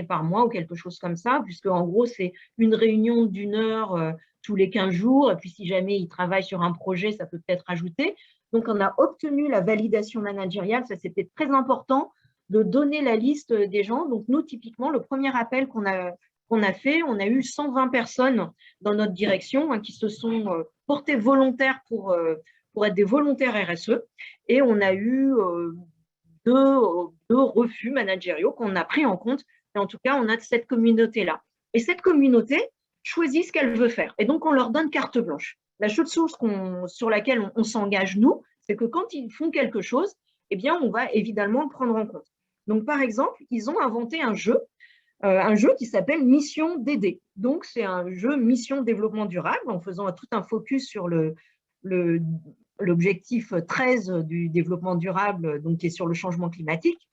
Speaker 8: par mois ou quelque chose comme ça, puisque en gros, c'est une réunion d'1 heure tous les 15 jours. Et puis, si jamais ils travaillent sur un projet, ça peut être ajouté. Donc, on a obtenu la validation managériale. Ça, c'était très important de donner la liste des gens. Donc, nous, typiquement, le premier appel qu'on a fait, on a eu 120 personnes dans notre direction qui se sont portées volontaires pour être des volontaires RSE. Et on a eu deux refus managériaux qu'on a pris en compte. Et en tout cas, on a cette communauté-là. Et cette communauté choisit ce qu'elle veut faire. Et donc, on leur donne carte blanche. La chose sur laquelle on s'engage, nous, c'est que quand ils font quelque chose, eh bien, on va évidemment le prendre en compte. Donc, par exemple, ils ont inventé un jeu qui s'appelle Mission DD. Donc, c'est un jeu Mission Développement Durable, en faisant tout un focus sur l'objectif 13 du développement durable, donc qui est sur le changement climatique.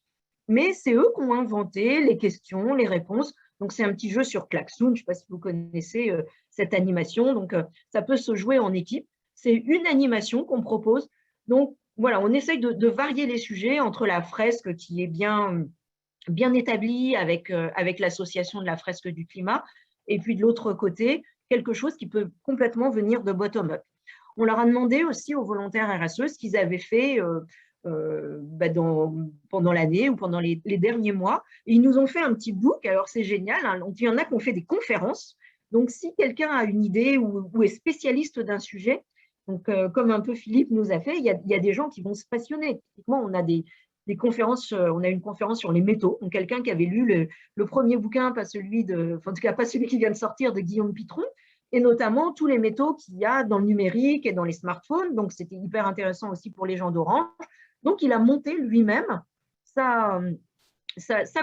Speaker 8: Mais c'est eux qui ont inventé les questions, les réponses. Donc, c'est un petit jeu sur Klaxoon. Je ne sais pas si vous connaissez cette animation. Donc, ça peut se jouer en équipe. C'est une animation qu'on propose. Donc, voilà, on essaye de varier les sujets entre la fresque qui est bien établie avec l'association de la fresque du climat, et puis de l'autre côté, quelque chose qui peut complètement venir de bottom-up. On leur a demandé aussi aux volontaires RSE ce qu'ils avaient fait pendant l'année ou pendant les derniers mois. Et ils nous ont fait un petit book, alors c'est génial, hein. Donc, il y en a qui ont fait des conférences. Donc, si quelqu'un a une idée ou est spécialiste d'un sujet, donc, comme un peu Philippe nous a fait, il y a des gens qui vont se passionner. Typiquement, on a des conférences, on a une conférence sur les métaux. Donc, quelqu'un qui avait lu le premier bouquin, pas celui en tout cas pas celui qui vient de sortir, de Guillaume Pitron, et notamment tous les métaux qu'il y a dans le numérique et dans les smartphones. Donc, c'était hyper intéressant aussi pour les gens d'Orange. Donc, il a monté lui-même sa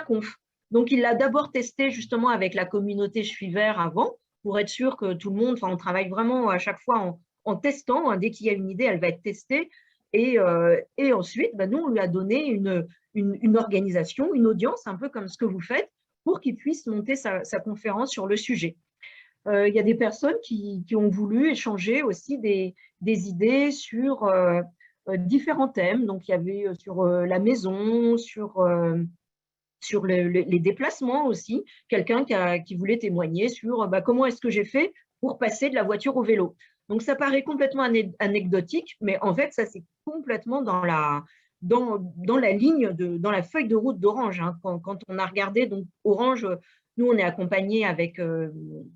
Speaker 8: conf. Donc, il l'a d'abord testé justement avec la communauté Je suis vert avant, pour être sûr que tout le monde, on travaille vraiment à chaque fois en testant. Hein, dès qu'il y a une idée, elle va être testée. Et ensuite, nous, on lui a donné une organisation, une audience, un peu comme ce que vous faites, pour qu'il puisse monter sa conférence sur le sujet. Il y a des personnes qui ont voulu échanger aussi des idées sur différents thèmes. Donc, il y avait sur la maison, sur les déplacements aussi, quelqu'un qui voulait témoigner sur comment est-ce que j'ai fait pour passer de la voiture au vélo. Donc, ça paraît complètement anecdotique, mais en fait, ça, c'est complètement dans la ligne, dans la feuille de route d'Orange. Hein. Quand on a regardé, donc Orange, nous, on est accompagné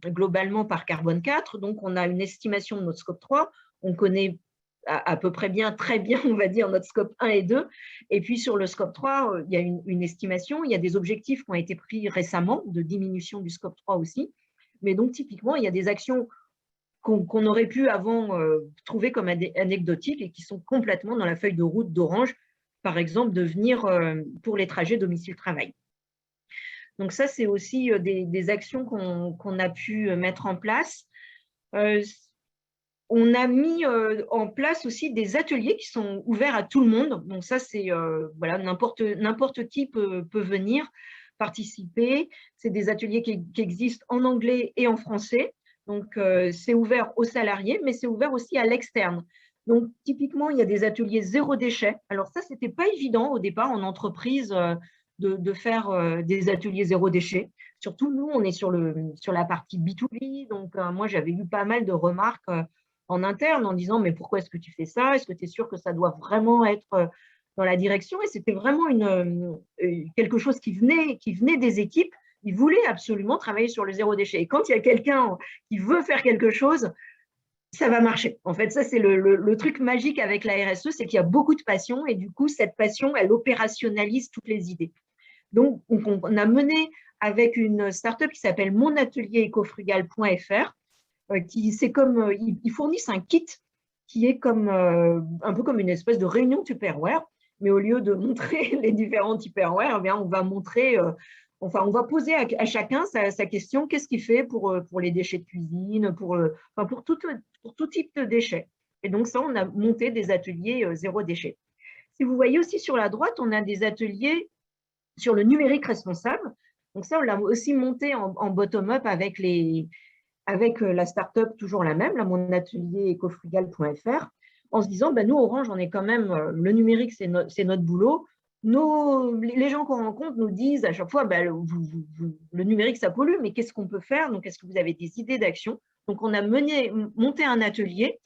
Speaker 8: globalement par Carbone 4, donc on a une estimation de notre scope 3, on connaît à peu près très bien, on va dire, notre scope 1 et 2. Et puis, sur le scope 3, il y a une estimation, il y a des objectifs qui ont été pris récemment de diminution du scope 3 aussi. Mais donc, typiquement, il y a des actions qu'on aurait pu avant trouver comme anecdotiques et qui sont complètement dans la feuille de route d'Orange, par exemple, de venir pour les trajets domicile-travail. Donc ça, c'est aussi des actions qu'on a pu mettre en place. On a mis en place aussi des ateliers qui sont ouverts à tout le monde. Donc ça, c'est voilà, n'importe qui peut venir participer. C'est des ateliers qui existent en anglais et en français. Donc, c'est ouvert aux salariés, mais c'est ouvert aussi à l'externe. Donc, typiquement, il y a des ateliers zéro déchet. Alors ça, ce n'était pas évident au départ en entreprise de faire des ateliers zéro déchet. Surtout, nous, on est sur la partie B2B. Donc, moi, j'avais eu pas mal de remarques en interne en disant « Mais pourquoi est-ce que tu fais ça? Est-ce que tu es sûr que ça doit vraiment être dans la direction ?» Et c'était vraiment quelque chose qui venait des équipes. Ils voulaient absolument travailler sur le zéro déchet. Et quand il y a quelqu'un qui veut faire quelque chose, ça va marcher. En fait, ça, c'est le truc magique avec la RSE, c'est qu'il y a beaucoup de passion et du coup, cette passion, elle opérationnalise toutes les idées. Donc, on a mené avec une start-up qui s'appelle monatelierecofrugal.fr, ils fournissent un kit qui est un peu comme une espèce de réunion Tupperware, mais au lieu de montrer les différents Tupperware, on va montrer... on va poser à chacun sa question, qu'est-ce qu'il fait pour les déchets de cuisine, pour tout type de déchets. Et donc ça, on a monté des ateliers zéro déchet. Si vous voyez aussi sur la droite, on a des ateliers sur le numérique responsable. Donc ça, on l'a aussi monté en bottom-up avec la start-up toujours la même, monatelierecofrugal.fr, en se disant, nous, Orange, on est quand même, le numérique, c'est notre boulot. Les gens qu'on rencontre nous disent à chaque fois, le numérique, ça pollue, mais qu'est-ce qu'on peut faire? Donc, est-ce que vous avez des idées d'action? Donc, on a monté un atelier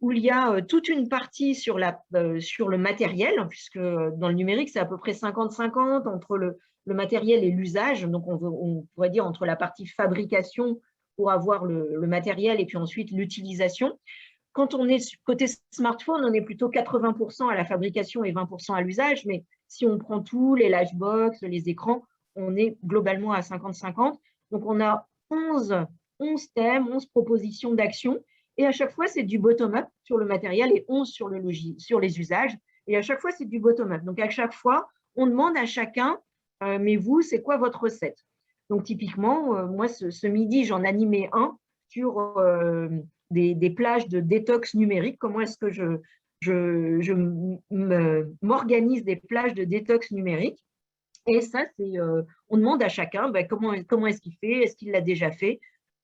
Speaker 8: où il y a toute une partie sur le matériel, puisque dans le numérique, c'est à peu près 50-50 entre le matériel et l'usage. Donc, on pourrait dire entre la partie fabrication pour avoir le matériel et puis ensuite l'utilisation. Quand on est côté smartphone, on est plutôt 80% à la fabrication et 20% à l'usage, mais si on prend tous les livebox, les écrans, on est globalement à 50-50. Donc, on a 11 thèmes, 11 propositions d'action. Et à chaque fois, c'est du bottom-up sur le matériel et 11 sur les usages. Et à chaque fois, c'est du bottom-up. Donc, à chaque fois, on demande à chacun, mais vous, c'est quoi votre recette? Donc, typiquement, moi, ce midi, j'en animais un sur des plages de détox numérique. Comment est-ce que je m'organise des plages de détox numérique? Et ça, on demande à chacun comment est-ce qu'il fait, est-ce qu'il l'a déjà fait.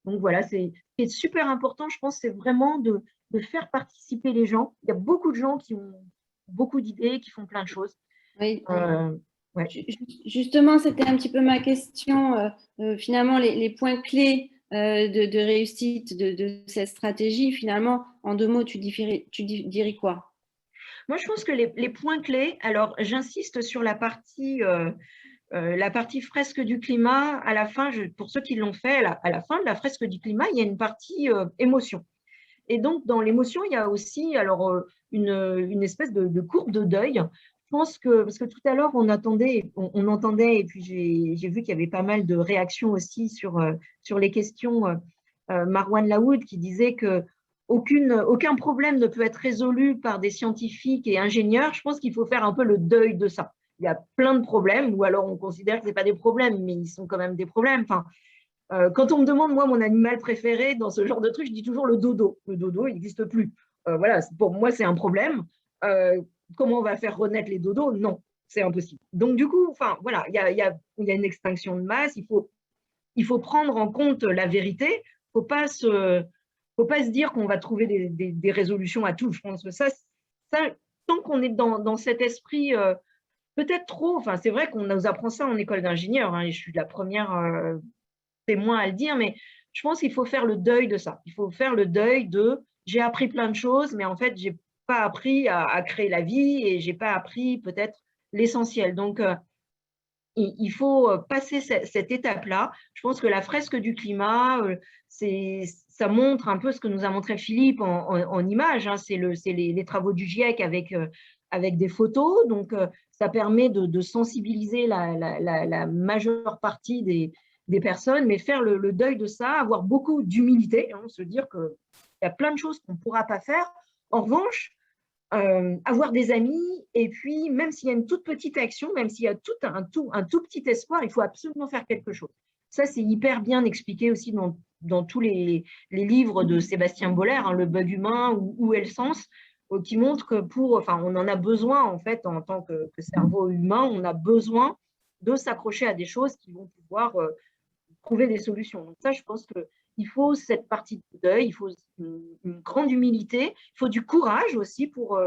Speaker 8: Donc voilà, c'est super important, je pense, c'est vraiment de faire participer les gens. Il y a beaucoup de gens qui ont beaucoup d'idées, qui font plein de choses.
Speaker 5: Oui.
Speaker 8: Ouais.
Speaker 5: Justement, c'était un petit peu ma question. Finalement, les points clés de réussite de cette stratégie. Finalement, en 2 mots, tu dirais quoi?
Speaker 8: Moi, je pense que les points clés, alors j'insiste sur la partie fresque du climat. À la fin, pour ceux qui l'ont fait, à la fin de la fresque du climat, il y a une partie émotion. Et donc, dans l'émotion, il y a aussi alors, une espèce de courbe de deuil. Je pense que, parce que tout à l'heure, on entendait, et puis j'ai vu qu'il y avait pas mal de réactions aussi sur les questions. Marwan Laoud qui disait que aucun problème ne peut être résolu par des scientifiques et ingénieurs. Je pense qu'il faut faire un peu le deuil de ça. Il y a plein de problèmes, ou alors on considère que ce n'est pas des problèmes, mais ils sont quand même des problèmes. Enfin, quand on me demande, moi, mon animal préféré dans ce genre de truc, je dis toujours le dodo. Le dodo, il n'existe plus. Voilà, pour moi, c'est un problème. Comment on va faire renaître les dodos? Non, c'est impossible. Donc, du coup, enfin, voilà, il y a une extinction de masse. Il faut prendre en compte la vérité. Il ne faut pas se dire qu'on va trouver des résolutions à tout. Je pense que ça tant qu'on est dans cet esprit, peut-être trop, enfin, c'est vrai qu'on nous apprend ça en école d'ingénieur, hein, et je suis la première témoin à le dire, mais je pense qu'il faut faire le deuil de ça. Il faut faire le deuil de j'ai appris plein de choses, mais en fait, je n'ai pas appris à créer la vie et je n'ai pas appris peut-être l'essentiel. Donc, il faut passer cette étape-là. Je pense que la fresque du climat, ça montre un peu ce que nous a montré Philippe en images. Hein. C'est les travaux du GIEC avec des photos. Donc, ça permet de sensibiliser la majeure partie des personnes, mais faire le deuil de ça, avoir beaucoup d'humilité, hein, se dire qu'il y a plein de choses qu'on ne pourra pas faire. En revanche, avoir des amis, et puis même s'il y a une toute petite action, même s'il y a un tout petit espoir, il faut absolument faire quelque chose. Ça, c'est hyper bien expliqué aussi dans tous les livres de Sébastien Boller, hein, Le bug humain ou Où est le sens, qui montre que on en a besoin en fait en tant que cerveau humain, on a besoin de s'accrocher à des choses qui vont pouvoir trouver des solutions. Donc ça, je pense qu'il faut cette partie de deuil, il faut une grande humilité, il faut du courage aussi pour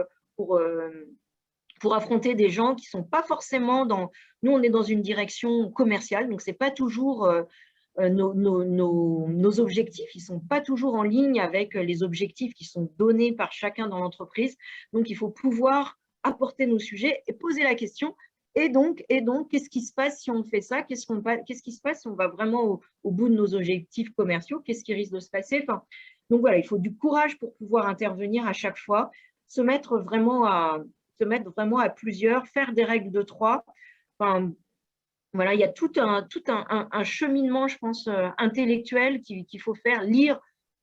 Speaker 8: affronter des gens qui ne sont pas forcément dans… Nous, on est dans une direction commerciale, donc ce n'est pas toujours… nos objectifs, ils ne sont pas toujours en ligne avec les objectifs qui sont donnés par chacun dans l'entreprise. Donc, il faut pouvoir apporter nos sujets et poser la question. Et donc, qu'est-ce qui se passe si on fait ça? Qu'est-ce qui se passe si on va vraiment au bout de nos objectifs commerciaux? Qu'est-ce qui risque de se passer? Enfin, donc voilà, il faut du courage pour pouvoir intervenir à chaque fois, se mettre vraiment à plusieurs, faire des règles de 3. Enfin, voilà, il y a tout un cheminement, je pense, intellectuel qu'il faut faire, lire.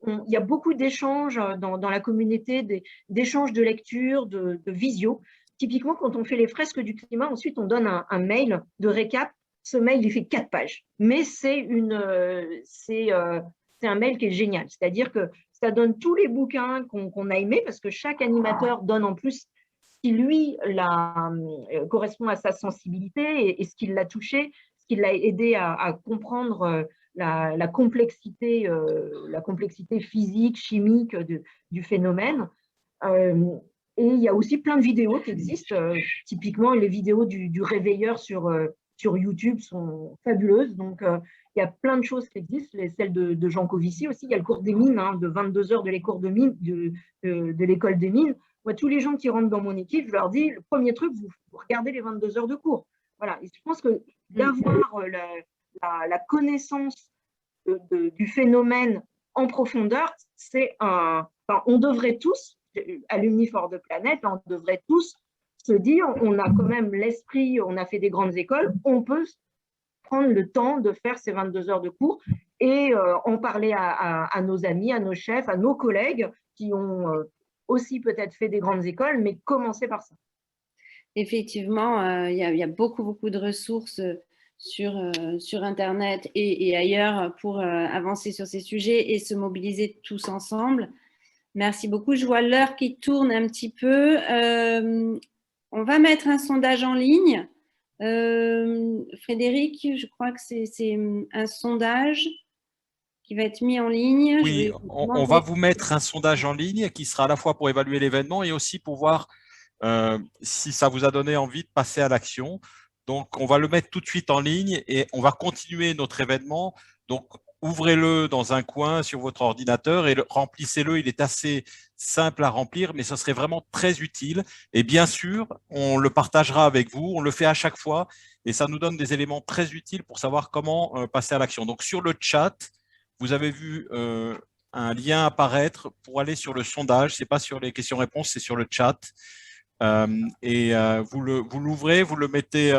Speaker 8: Il y a beaucoup d'échanges dans la communauté, d'échanges de lecture, de visio. Typiquement, quand on fait les fresques du climat, ensuite, on donne un mail de récap. Ce mail, il fait 4 pages. Mais c'est un mail qui est génial. C'est-à-dire que ça donne tous les bouquins qu'on a aimés, parce que chaque animateur donne en plus ce qui, lui, correspond à sa sensibilité et ce qui l'a touché, ce qui l'a aidé à comprendre la complexité physique, chimique du phénomène. Et il y a aussi plein de vidéos qui existent. Typiquement, les vidéos du réveilleur sur YouTube sont fabuleuses. Donc, il y a plein de choses qui existent. Celles de Jean Covici aussi. Il y a le cours des mines, hein, de 22 heures de l'école des mines. Moi, tous les gens qui rentrent dans mon équipe, je leur dis, le premier truc, vous regardez les 22 heures de cours. Voilà. Et je pense que d'avoir la connaissance du phénomène en profondeur, on devrait tous, Alumni for the Planet, on devrait tous se dire, on a quand même l'esprit, on a fait des grandes écoles, on peut prendre le temps de faire ces 22 heures de cours et en parler à nos amis, à nos chefs, à nos collègues qui ont aussi peut-être fait des grandes écoles, mais commencer par ça.
Speaker 5: Effectivement, il y a beaucoup de ressources sur Internet et ailleurs pour avancer sur ces sujets et se mobiliser tous ensemble. Merci beaucoup. Je vois l'heure qui tourne un petit peu. On va mettre un sondage en ligne. Frédéric, je crois que c'est un sondage qui va être mis en ligne.
Speaker 6: Oui, on va vous mettre un sondage en ligne qui sera à la fois pour évaluer l'événement et aussi pour voir si ça vous a donné envie de passer à l'action. Donc, on va le mettre tout de suite en ligne et on va continuer notre événement. Donc, ouvrez-le dans un coin sur votre ordinateur et remplissez-le. Il est assez simple à remplir, mais ce serait vraiment très utile. Et bien sûr, on le partagera avec vous. On le fait à chaque fois et ça nous donne des éléments très utiles pour savoir comment passer à l'action. Donc, sur le chat, vous avez vu un lien apparaître pour aller sur le sondage. Ce n'est pas sur les questions-réponses, c'est sur le chat. Vous l'ouvrez, vous le mettez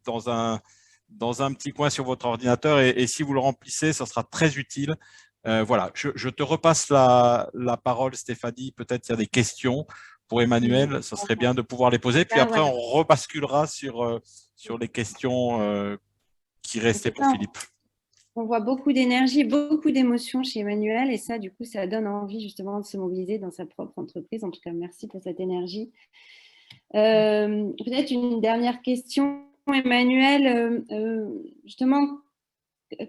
Speaker 6: dans un petit coin sur votre ordinateur et si vous le remplissez, ça sera très utile. Voilà, je te repasse la parole, Stéphanie. Peut-être il y a des questions pour Emmanuel. Ça serait bien de pouvoir les poser. Puis après, on rebasculera sur les questions qui restaient pour Philippe.
Speaker 5: On voit beaucoup d'énergie, beaucoup d'émotions chez Emmanuel et ça, du coup, ça donne envie justement de se mobiliser dans sa propre entreprise. En tout cas, merci pour cette énergie. Peut-être une dernière question, Emmanuel. Justement,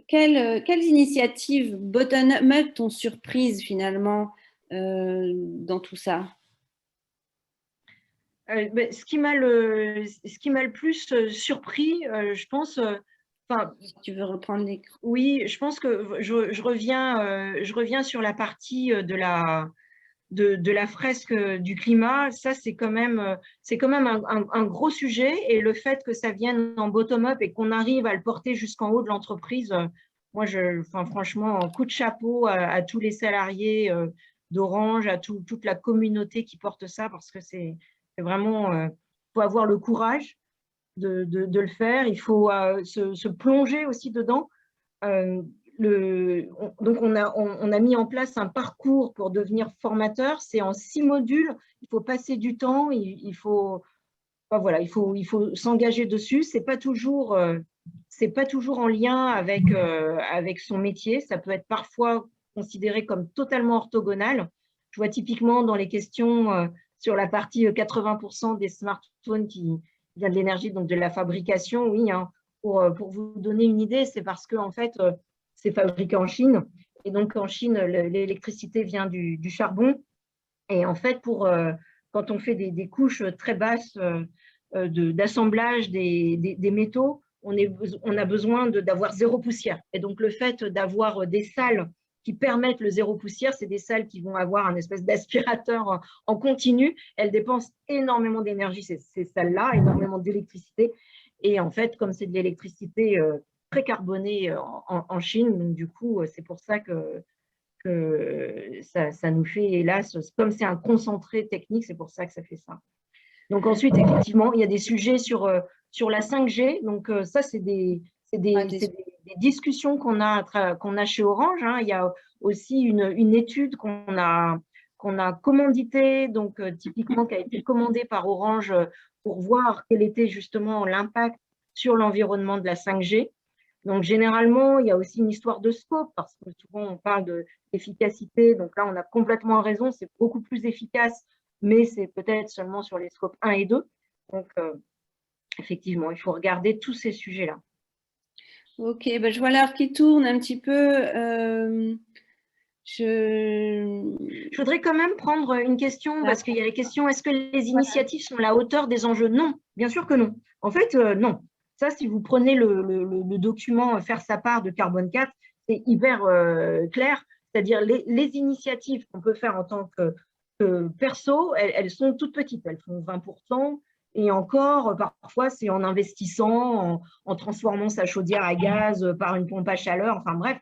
Speaker 5: quelles initiatives bottom-up t'ont surprise finalement dans tout ça?
Speaker 8: Ce qui m'a le plus surpris, je pense…
Speaker 5: si tu veux reprendre les…
Speaker 8: Oui, je pense que je reviens sur la partie de la fresque du climat. Ça, c'est quand même un gros sujet. Et le fait que ça vienne en bottom-up et qu'on arrive à le porter jusqu'en haut de l'entreprise, moi, franchement, coup de chapeau à tous les salariés d'Orange, à toute la communauté qui porte ça, parce que c'est vraiment… faut avoir le courage de le faire. Il faut se plonger aussi dedans. Donc, on a mis en place un parcours pour devenir formateur. C'est en 6 modules. Il faut passer du temps. Il faut s'engager dessus. C'est pas toujours en lien avec son métier. Ça peut être parfois considéré comme totalement orthogonal. Je vois typiquement dans les questions sur la partie 80% des smartphones qui vient de l'énergie, donc de la fabrication. Oui, hein, pour vous donner une idée, c'est parce que en fait, c'est fabriqué en Chine. Et donc, en Chine, l'électricité vient du charbon. Et en fait, quand on fait des couches très basses d'assemblage des métaux, on a besoin d'avoir 0 poussière. Et donc, le fait d'avoir des salles qui permettent le 0 poussière, c'est des salles qui vont avoir un espèce d'aspirateur en continu. Elles dépensent énormément d'énergie, ces salles-là, énormément d'électricité. Et en fait, comme c'est de l'électricité très carbonée en Chine, donc du coup, c'est pour ça que ça nous fait, hélas, comme c'est un concentré technique, c'est pour ça que ça fait ça. Donc ensuite, effectivement, il y a des sujets sur la 5G. Donc ça, c'est des discussions qu'on a chez Orange. Hein. Il y a aussi une étude qu'on a commanditée, donc typiquement qui a été commandée par Orange pour voir quel était justement l'impact sur l'environnement de la 5G. Donc généralement, il y a aussi une histoire de scope, parce que souvent on parle d'efficacité. Donc là, on a complètement raison, c'est beaucoup plus efficace, mais c'est peut-être seulement sur les scopes 1 et 2. Donc effectivement, il faut regarder tous ces sujets-là.
Speaker 5: Ok, je vois l'heure qui tourne un petit peu.
Speaker 8: Je voudrais quand même prendre une question, parce qu'il y a la question, est-ce que les initiatives sont à la hauteur des enjeux? Non, bien sûr que non. En fait, non. Ça, si vous prenez le document Faire sa part de Carbone 4, c'est hyper clair. C'est-à-dire les initiatives qu'on peut faire en tant que perso, elles sont toutes petites. Elles font 20%. Et encore, parfois, c'est en investissant, en transformant sa chaudière à gaz par une pompe à chaleur. Enfin bref,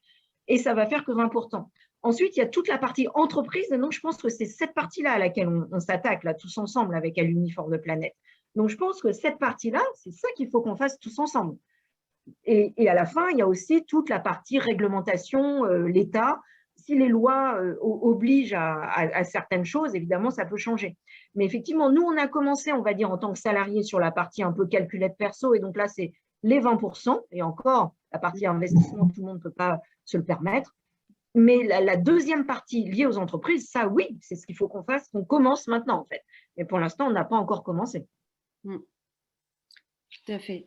Speaker 8: et ça va faire que 20%. Ensuite, il y a toute la partie entreprise. Et donc, je pense que c'est cette partie-là à laquelle on s'attaque là, tous ensemble avec Alumni for the Planet. Donc, je pense que cette partie-là, c'est ça qu'il faut qu'on fasse tous ensemble. Et à la fin, il y a aussi toute la partie réglementation, l'État. Si les lois obligent à certaines choses, évidemment, ça peut changer. Mais effectivement, nous, on a commencé, on va dire, en tant que salarié sur la partie un peu calculette perso. Et donc là, c'est les 20%. Et encore, la partie investissement, tout le monde ne peut pas se le permettre. Mais la deuxième partie liée aux entreprises, ça, oui, c'est ce qu'il faut qu'on fasse, qu'on commence maintenant, en fait. Mais pour l'instant, on n'a pas encore commencé.
Speaker 5: Tout à fait.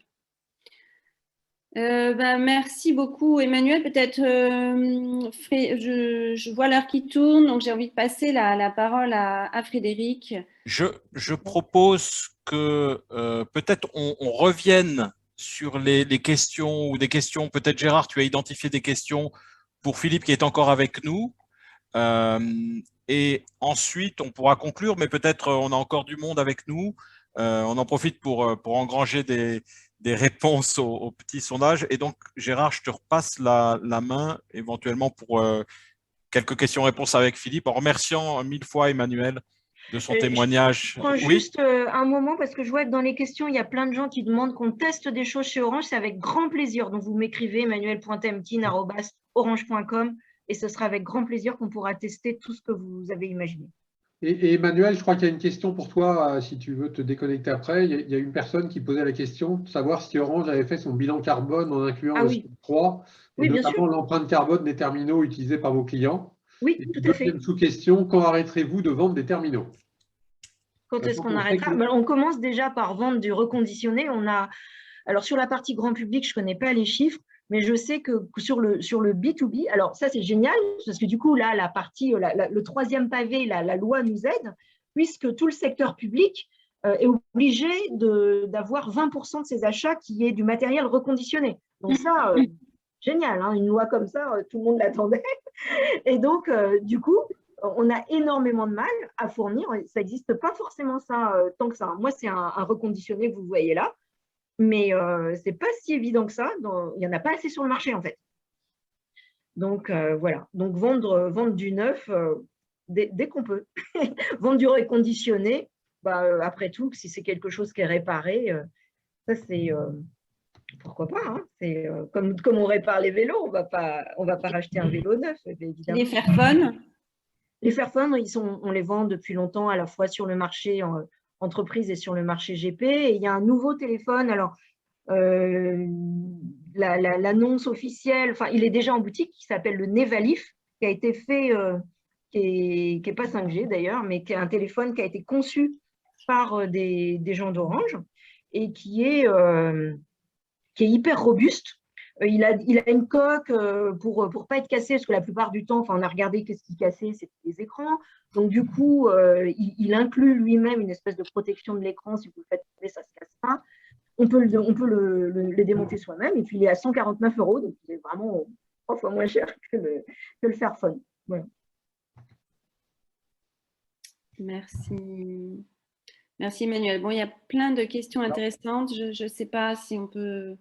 Speaker 5: Merci beaucoup, Emmanuel. Peut-être, je vois l'heure qui tourne, donc j'ai envie de passer la parole à Frédéric.
Speaker 6: Je propose que peut-être on revienne sur les questions ou des questions. Peut-être, Gérard, tu as identifié des questions pour Philippe qui est encore avec nous. Et ensuite, on pourra conclure, mais peut-être on a encore du monde avec nous. On en profite pour engranger des réponses au petit sondage. Et donc, Gérard, je te repasse la main éventuellement pour quelques questions-réponses avec Philippe, en remerciant 1000 fois Emmanuel de son témoignage.
Speaker 8: Je prends juste un moment parce que je vois que dans les questions, il y a plein de gens qui demandent qu'on teste des choses chez Orange. C'est avec grand plaisir. Donc, vous m'écrivez emmanuel.temkin@orange.com et ce sera avec grand plaisir qu'on pourra tester tout ce que vous avez imaginé.
Speaker 1: Et Emmanuel, je crois qu'il y a une question pour toi, si tu veux te déconnecter après. Il y a une personne qui posait la question de savoir si Orange avait fait son bilan carbone en incluant le Scope 3, et notamment l'empreinte carbone des terminaux utilisés par vos clients.
Speaker 8: Oui,
Speaker 1: et
Speaker 8: tout à fait.
Speaker 1: Deuxième sous-question, quand arrêterez-vous de vendre des terminaux?
Speaker 8: Quand est-ce qu'on arrêtera? On commence déjà par vendre du reconditionné. Alors, sur la partie grand public, je ne connais pas les chiffres, mais je sais que sur le B2B, alors ça, c'est génial, parce que du coup, là, la partie, le troisième pavé, la loi nous aide, puisque tout le secteur public est obligé d'avoir 20% de ses achats qui est du matériel reconditionné. Donc ça, génial, hein, une loi comme ça, tout le monde l'attendait. Et donc, du coup, on a énormément de mal à fournir. Ça n'existe pas forcément ça tant que ça. Moi, c'est un reconditionné que vous voyez là. Mais ce n'est pas si évident que ça. Il n'y en a pas assez sur le marché, en fait. Donc, voilà. Donc, vendre du neuf dès qu'on peut. Vendre du reconditionné, après tout, si c'est quelque chose qui est réparé, ça, c'est… pourquoi pas, hein, c'est comme on répare les vélos, on va pas racheter un vélo neuf, évidemment.
Speaker 5: Les Fairphone?
Speaker 8: Les Fairphone, on les vend depuis longtemps, à la fois sur le marché entreprise et sur le marché GP. Et il y a un nouveau téléphone. Alors, l'annonce officielle, enfin, il est déjà en boutique, qui s'appelle le Nevalif, qui a été fait, qui n'est pas 5G d'ailleurs, mais qui est un téléphone qui a été conçu par des gens d'Orange et qui est hyper robuste. Il a une coque pour ne pas être cassé, parce que la plupart du temps, on a regardé qu'est-ce qui cassait, c'était les écrans. Donc, du coup, il inclut lui-même une espèce de protection de l'écran. Si vous le faites tomber, ça ne se casse pas. On peut le démonter soi-même. Et puis, il est à 149 €, donc il est vraiment 3 fois moins cher que le Fairphone. Voilà.
Speaker 5: Merci. Merci, Emmanuel. Bon, il y a plein de questions intéressantes. Je ne sais pas si on peut…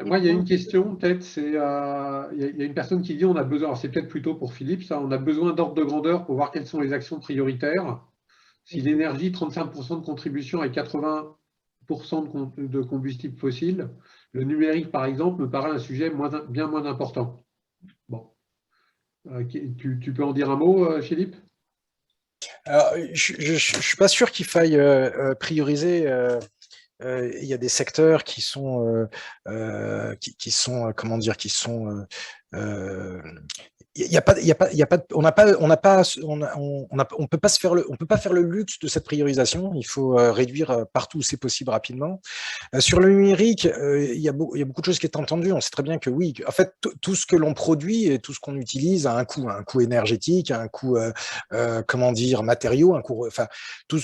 Speaker 1: Moi, il y a une question, peut-être, il y a une personne qui dit on a besoin, alors c'est peut-être plutôt pour Philippe, ça, on a besoin d'ordre de grandeur pour voir quelles sont les actions prioritaires. Si l'énergie, 35% de contribution et 80% de combustible fossile, le numérique, par exemple, me paraît un sujet bien moins important. Bon. Tu peux en dire un mot, Philippe?
Speaker 7: Alors, je ne suis pas sûr qu'il faille prioriser. Il y a des secteurs qui sont, comment dire, on peut pas faire le luxe de cette priorisation. Il faut réduire partout où c'est possible rapidement. Sur le numérique, il y a beaucoup de choses qui est entendu. On sait très bien que oui, en fait, tout ce que l'on produit et tout ce qu'on utilise a un coût énergétique, un coût, comment dire, matériaux, un coût, enfin, tout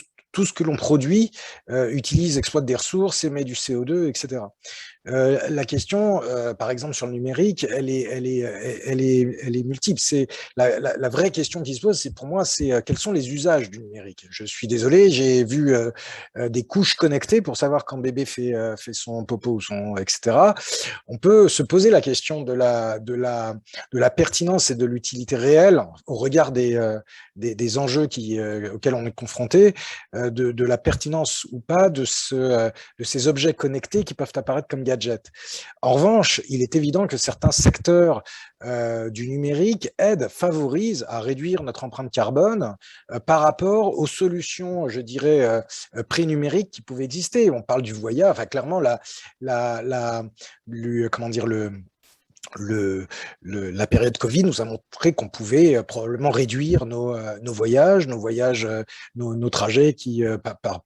Speaker 7: ce que l'on produit exploite des ressources, émet du CO2, etc. La question, par exemple, sur le numérique, elle est multiple. C'est la vraie question qui se pose, c'est pour moi, c'est quels sont les usages du numérique. Je suis désolé, j'ai vu des couches connectées pour savoir quand bébé fait son popo ou son etc. On peut se poser la question de la pertinence et de l'utilité réelle au regard des enjeux auxquels on est confronté, de la pertinence ou pas de ces objets connectés qui peuvent apparaître comme gadgets. En revanche, il est évident que certains secteurs du numérique favorisent à réduire notre empreinte carbone par rapport aux solutions, je dirais, pré-numériques qui pouvaient exister. On parle du voyage, enfin clairement, comment dire, la période Covid nous a montré qu'on pouvait probablement réduire nos voyages, nos trajets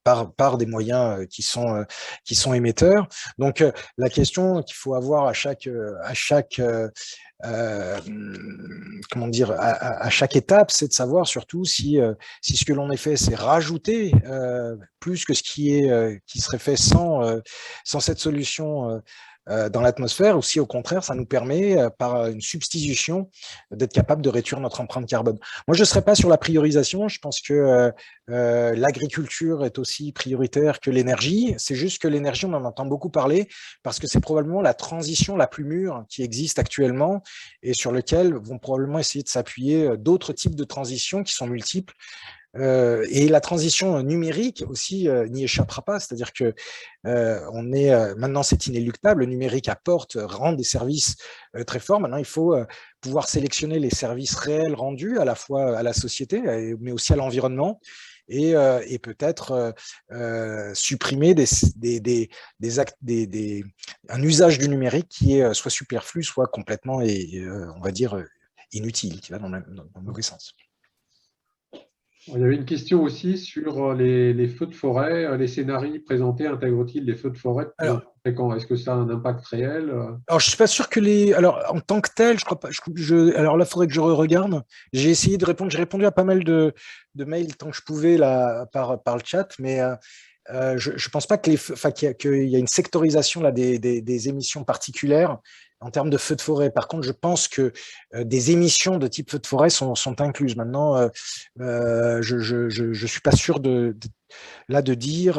Speaker 7: par des moyens qui sont émetteurs. Donc, la question qu'il faut avoir à chaque comment dire, à chaque étape, c'est de savoir surtout si ce que l'on a fait, c'est rajouter plus que ce qui serait fait sans cette solution dans l'atmosphère, ou si au contraire, ça nous permet, par une substitution, d'être capable de réduire notre empreinte carbone. Moi, je ne serais pas sur la priorisation. Je pense que l'agriculture est aussi prioritaire que l'énergie. C'est juste que l'énergie, on en entend beaucoup parler parce que c'est probablement la transition la plus mûre qui existe actuellement et sur lequel vont probablement essayer de s'appuyer d'autres types de transitions qui sont multiples. Et la transition numérique aussi n'y échappera pas, c'est-à-dire que maintenant c'est inéluctable, le numérique rend des services très forts. Maintenant, il faut pouvoir sélectionner les services réels rendus à la fois à la société, mais aussi à l'environnement. Et peut-être supprimer un usage du numérique qui est soit superflu, soit complètement, on va dire, inutile, qui va dans le mauvais sens.
Speaker 1: Il y avait une question aussi sur les feux de forêt. Les scénarios présentés intègrent-ils les feux de forêt de plus en plus fréquents? Est-ce que ça a un impact réel?
Speaker 7: Alors, je ne suis pas sûr que Alors, en tant que tel, je crois pas. Alors là, il faudrait que je regarde. J'ai essayé de répondre. J'ai répondu à pas mal de mails tant que je pouvais là, par le chat, mais je ne pense pas qu'il y a une sectorisation là, des émissions particulières en termes de feux de forêt. Par contre, je pense que des émissions de type feu de forêt sont incluses. Maintenant, je ne suis pas sûr de dire,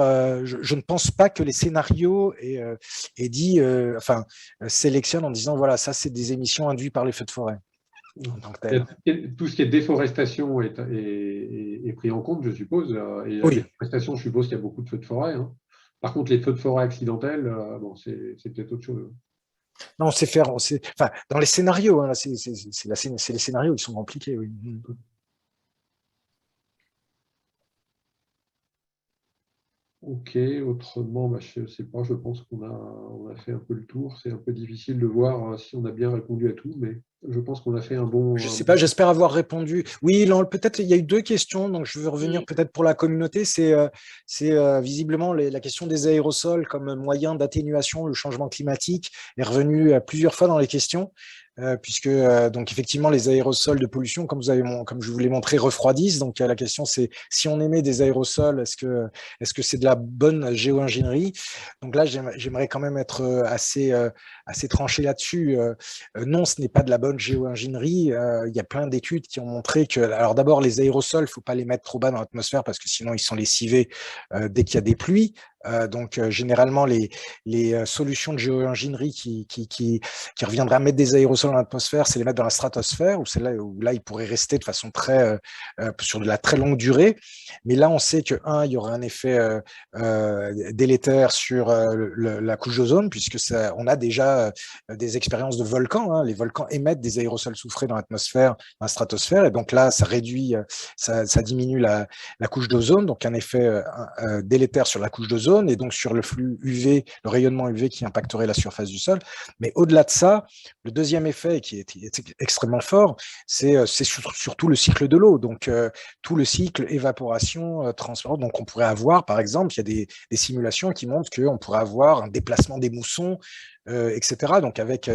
Speaker 7: je ne pense pas que les scénarios sélectionnent en disant, voilà, ça, c'est des émissions induites par les feux de forêt.
Speaker 1: Tout ce qui est déforestation est pris en compte, je suppose. Et la déforestation, je suppose qu'il y a beaucoup de feux de forêt. Hein. Par contre, les feux de forêt accidentels, c'est peut-être autre chose.
Speaker 7: Non, dans les scénarios, hein, c'est les scénarios qui sont compliqués. Oui.
Speaker 1: Ok, autrement, je ne sais pas, je pense qu'on a fait un peu le tour. C'est un peu difficile de voir si on a bien répondu à tout, mais je pense qu'on a fait un bon...
Speaker 7: Je ne sais pas, j'espère avoir répondu. Oui, peut-être il y a eu 2 questions, donc je veux revenir peut-être pour la communauté. C'est visiblement la question des aérosols comme moyen d'atténuation, le changement climatique est revenu plusieurs fois dans les questions. Puisque donc effectivement les aérosols de pollution, comme je vous l'ai montré, refroidissent. Donc la question c'est si on émet des aérosols, est-ce que c'est de la bonne géo-ingénierie? Donc là j'aimerais quand même être assez tranché là-dessus. Non, ce n'est pas de la bonne géo-ingénierie. Il y a plein d'études qui ont montré que, alors d'abord les aérosols, faut pas les mettre trop bas dans l'atmosphère parce que sinon ils sont lessivés dès qu'il y a des pluies. Donc généralement les solutions de géo-ingénierie qui reviendraient à mettre des aérosols dans l'atmosphère, c'est les mettre dans la stratosphère, où là ils pourraient rester de façon sur de la très longue durée. Mais là on sait que il y aura un effet délétère sur la couche d'ozone, puisque on a déjà des expériences de volcans. Hein. Les volcans émettent des aérosols soufrés dans l'atmosphère, dans la stratosphère, et donc là ça réduit, ça diminue la couche d'ozone, donc un effet délétère sur la couche d'ozone et donc sur le flux UV, le rayonnement UV qui impacterait la surface du sol. Mais au-delà de ça, le deuxième effet qui est extrêmement fort, c'est surtout le cycle de l'eau. Donc tout le cycle évaporation, transport. Donc on pourrait avoir, par exemple, il y a des simulations qui montrent qu'on pourrait avoir un déplacement des moussons, etc. Donc avec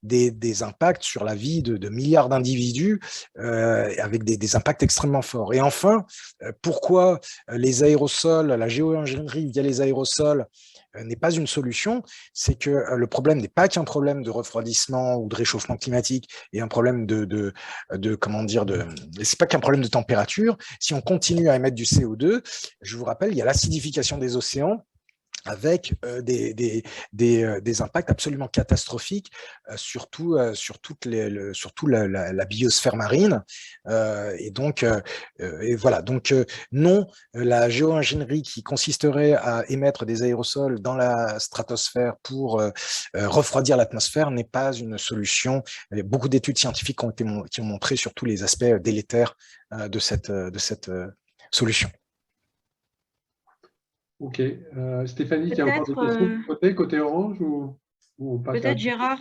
Speaker 7: des impacts sur la vie de milliards d'individus, avec des impacts extrêmement forts. Et enfin, pourquoi les aérosols, la géo-ingénierie via les aérosols n'est pas une solution, c'est que le problème n'est pas qu'un problème de refroidissement ou de réchauffement climatique et un problème c'est pas qu'un problème de température. Si on continue à émettre du CO2, je vous rappelle, il y a l'acidification des océans, avec des impacts absolument catastrophiques sur toute la biosphère marine. Et donc, voilà. Donc, non, la géo-ingénierie qui consisterait à émettre des aérosols dans la stratosphère pour refroidir l'atmosphère n'est pas une solution. Il y a beaucoup d'études scientifiques qui ont montré surtout les aspects délétères de cette solution.
Speaker 1: Ok. Stéphanie, il y a encore des questions côté Orange ou on passe
Speaker 8: peut-être Gérard,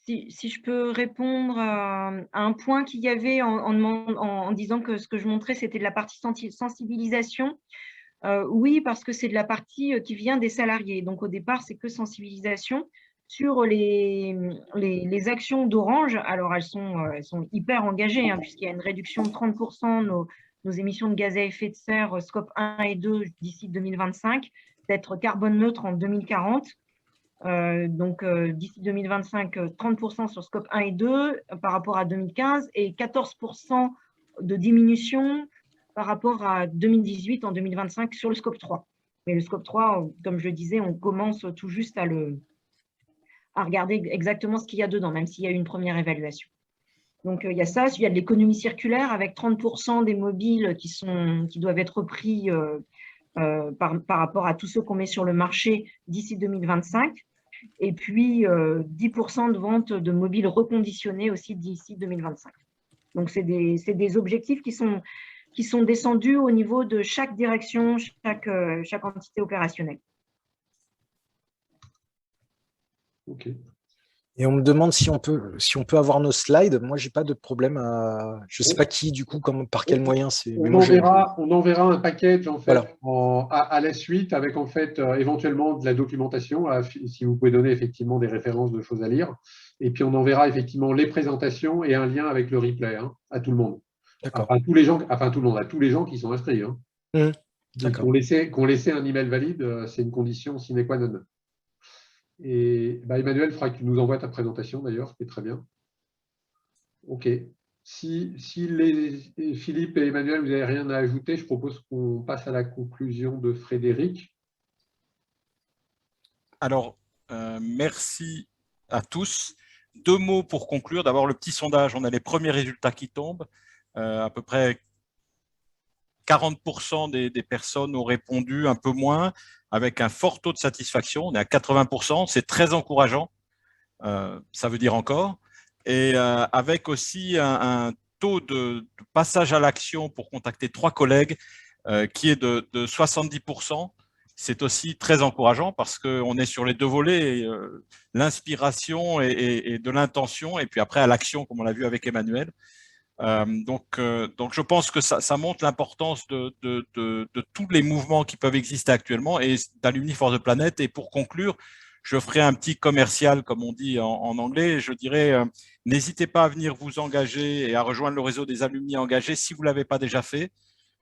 Speaker 8: si je peux répondre à un point qu'il y avait en disant que ce que je montrais, c'était de la partie sensibilisation. Oui, parce que c'est de la partie qui vient des salariés. Donc au départ, c'est que sensibilisation. Sur les actions d'Orange, alors elles sont hyper engagées, hein, puisqu'il y a une réduction de 30% de nos émissions de gaz à effet de serre, scope 1 et 2 d'ici 2025, d'être carbone neutre en 2040. D'ici 2025, 30% sur scope 1 et 2 par rapport à 2015 et 14% de diminution par rapport à 2018 en 2025 sur le scope 3. Mais le scope 3, comme je le disais, on commence tout juste à regarder exactement ce qu'il y a dedans, même s'il y a eu une première évaluation. Donc, il y a ça, il y a de l'économie circulaire avec 30% des mobiles qui doivent être pris par rapport à tous ceux qu'on met sur le marché d'ici 2025. Et puis, 10% de vente de mobiles reconditionnés aussi d'ici 2025. Donc, c'est des objectifs qui sont descendus au niveau de chaque direction, chaque entité opérationnelle.
Speaker 1: Ok.
Speaker 7: Et on me demande si on peut avoir nos slides. Moi, j'ai pas de problème je sais pas qui, du coup, par quel moyen c'est.
Speaker 1: On enverra un package en fait
Speaker 7: voilà.
Speaker 1: à la suite avec en fait éventuellement de la documentation, si vous pouvez donner effectivement des références de choses à lire. Et puis on enverra effectivement les présentations et un lien avec le replay à tout le monde. À tous les gens qui sont inscrits. Qu'on laissé un email valide, c'est une condition sine qua non. Et Emmanuel, il faudra que tu nous envoies ta présentation d'ailleurs, ce qui est très bien. Ok. Si Philippe et Emmanuel, vous n'avez rien à ajouter, je propose qu'on passe à la conclusion de Frédéric.
Speaker 6: Alors, merci à tous. 2 mots pour conclure. D'abord, le petit sondage, on a les premiers résultats qui tombent. À peu près 40% des personnes ont répondu, un peu moins, avec un fort taux de satisfaction. On est à 80%, c'est très encourageant. Ça veut dire encore. Et avec aussi un taux de passage à l'action pour contacter 3 collègues qui est de 70%. C'est aussi très encourageant parce qu'on est sur les 2 volets, l'inspiration et de l'intention, et puis après à l'action, comme on l'a vu avec Emmanuel. Donc, je pense que ça montre l'importance de tous les mouvements qui peuvent exister actuellement et d'Alumni for the Planet. Et pour conclure, je ferai un petit commercial, comme on dit en anglais. Je dirais, n'hésitez pas à venir vous engager et à rejoindre le réseau des alumni engagés si vous ne l'avez pas déjà fait.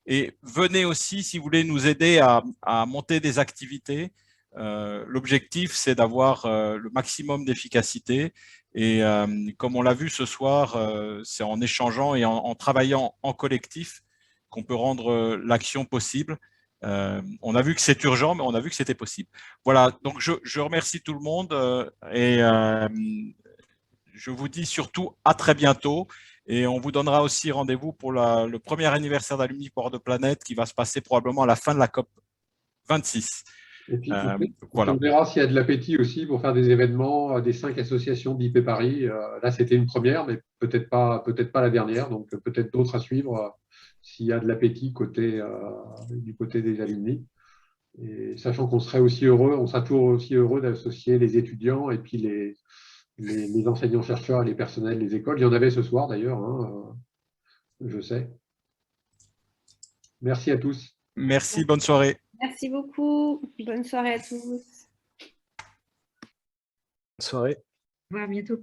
Speaker 6: Et venez aussi si vous voulez nous aider à monter des activités. L'objectif, c'est d'avoir le maximum d'efficacité. Et comme on l'a vu ce soir, c'est en échangeant et en travaillant en collectif qu'on peut rendre l'action possible. On a vu que c'est urgent, mais on a vu que c'était possible. Voilà, donc je remercie tout le monde et je vous dis surtout à très bientôt. Et on vous donnera aussi rendez-vous pour le premier anniversaire d'Alumni for the Planet qui va se passer probablement à la fin de la COP 26.
Speaker 1: Et puis, voilà. On verra s'il y a de l'appétit aussi pour faire des événements des 5 associations d'IP Paris. Là, c'était une première, mais peut-être pas la dernière. Donc, peut-être d'autres à suivre s'il y a de l'appétit du côté des alumni. Et sachant qu'on serait aussi heureux, on sera toujours aussi heureux d'associer les étudiants et puis les enseignants-chercheurs, les personnels, les écoles. Il y en avait ce soir d'ailleurs, je sais. Merci à tous.
Speaker 6: Merci, bonne soirée.
Speaker 5: Merci beaucoup. Bonne soirée à tous.
Speaker 7: Bonne soirée.
Speaker 8: Au revoir, à bientôt.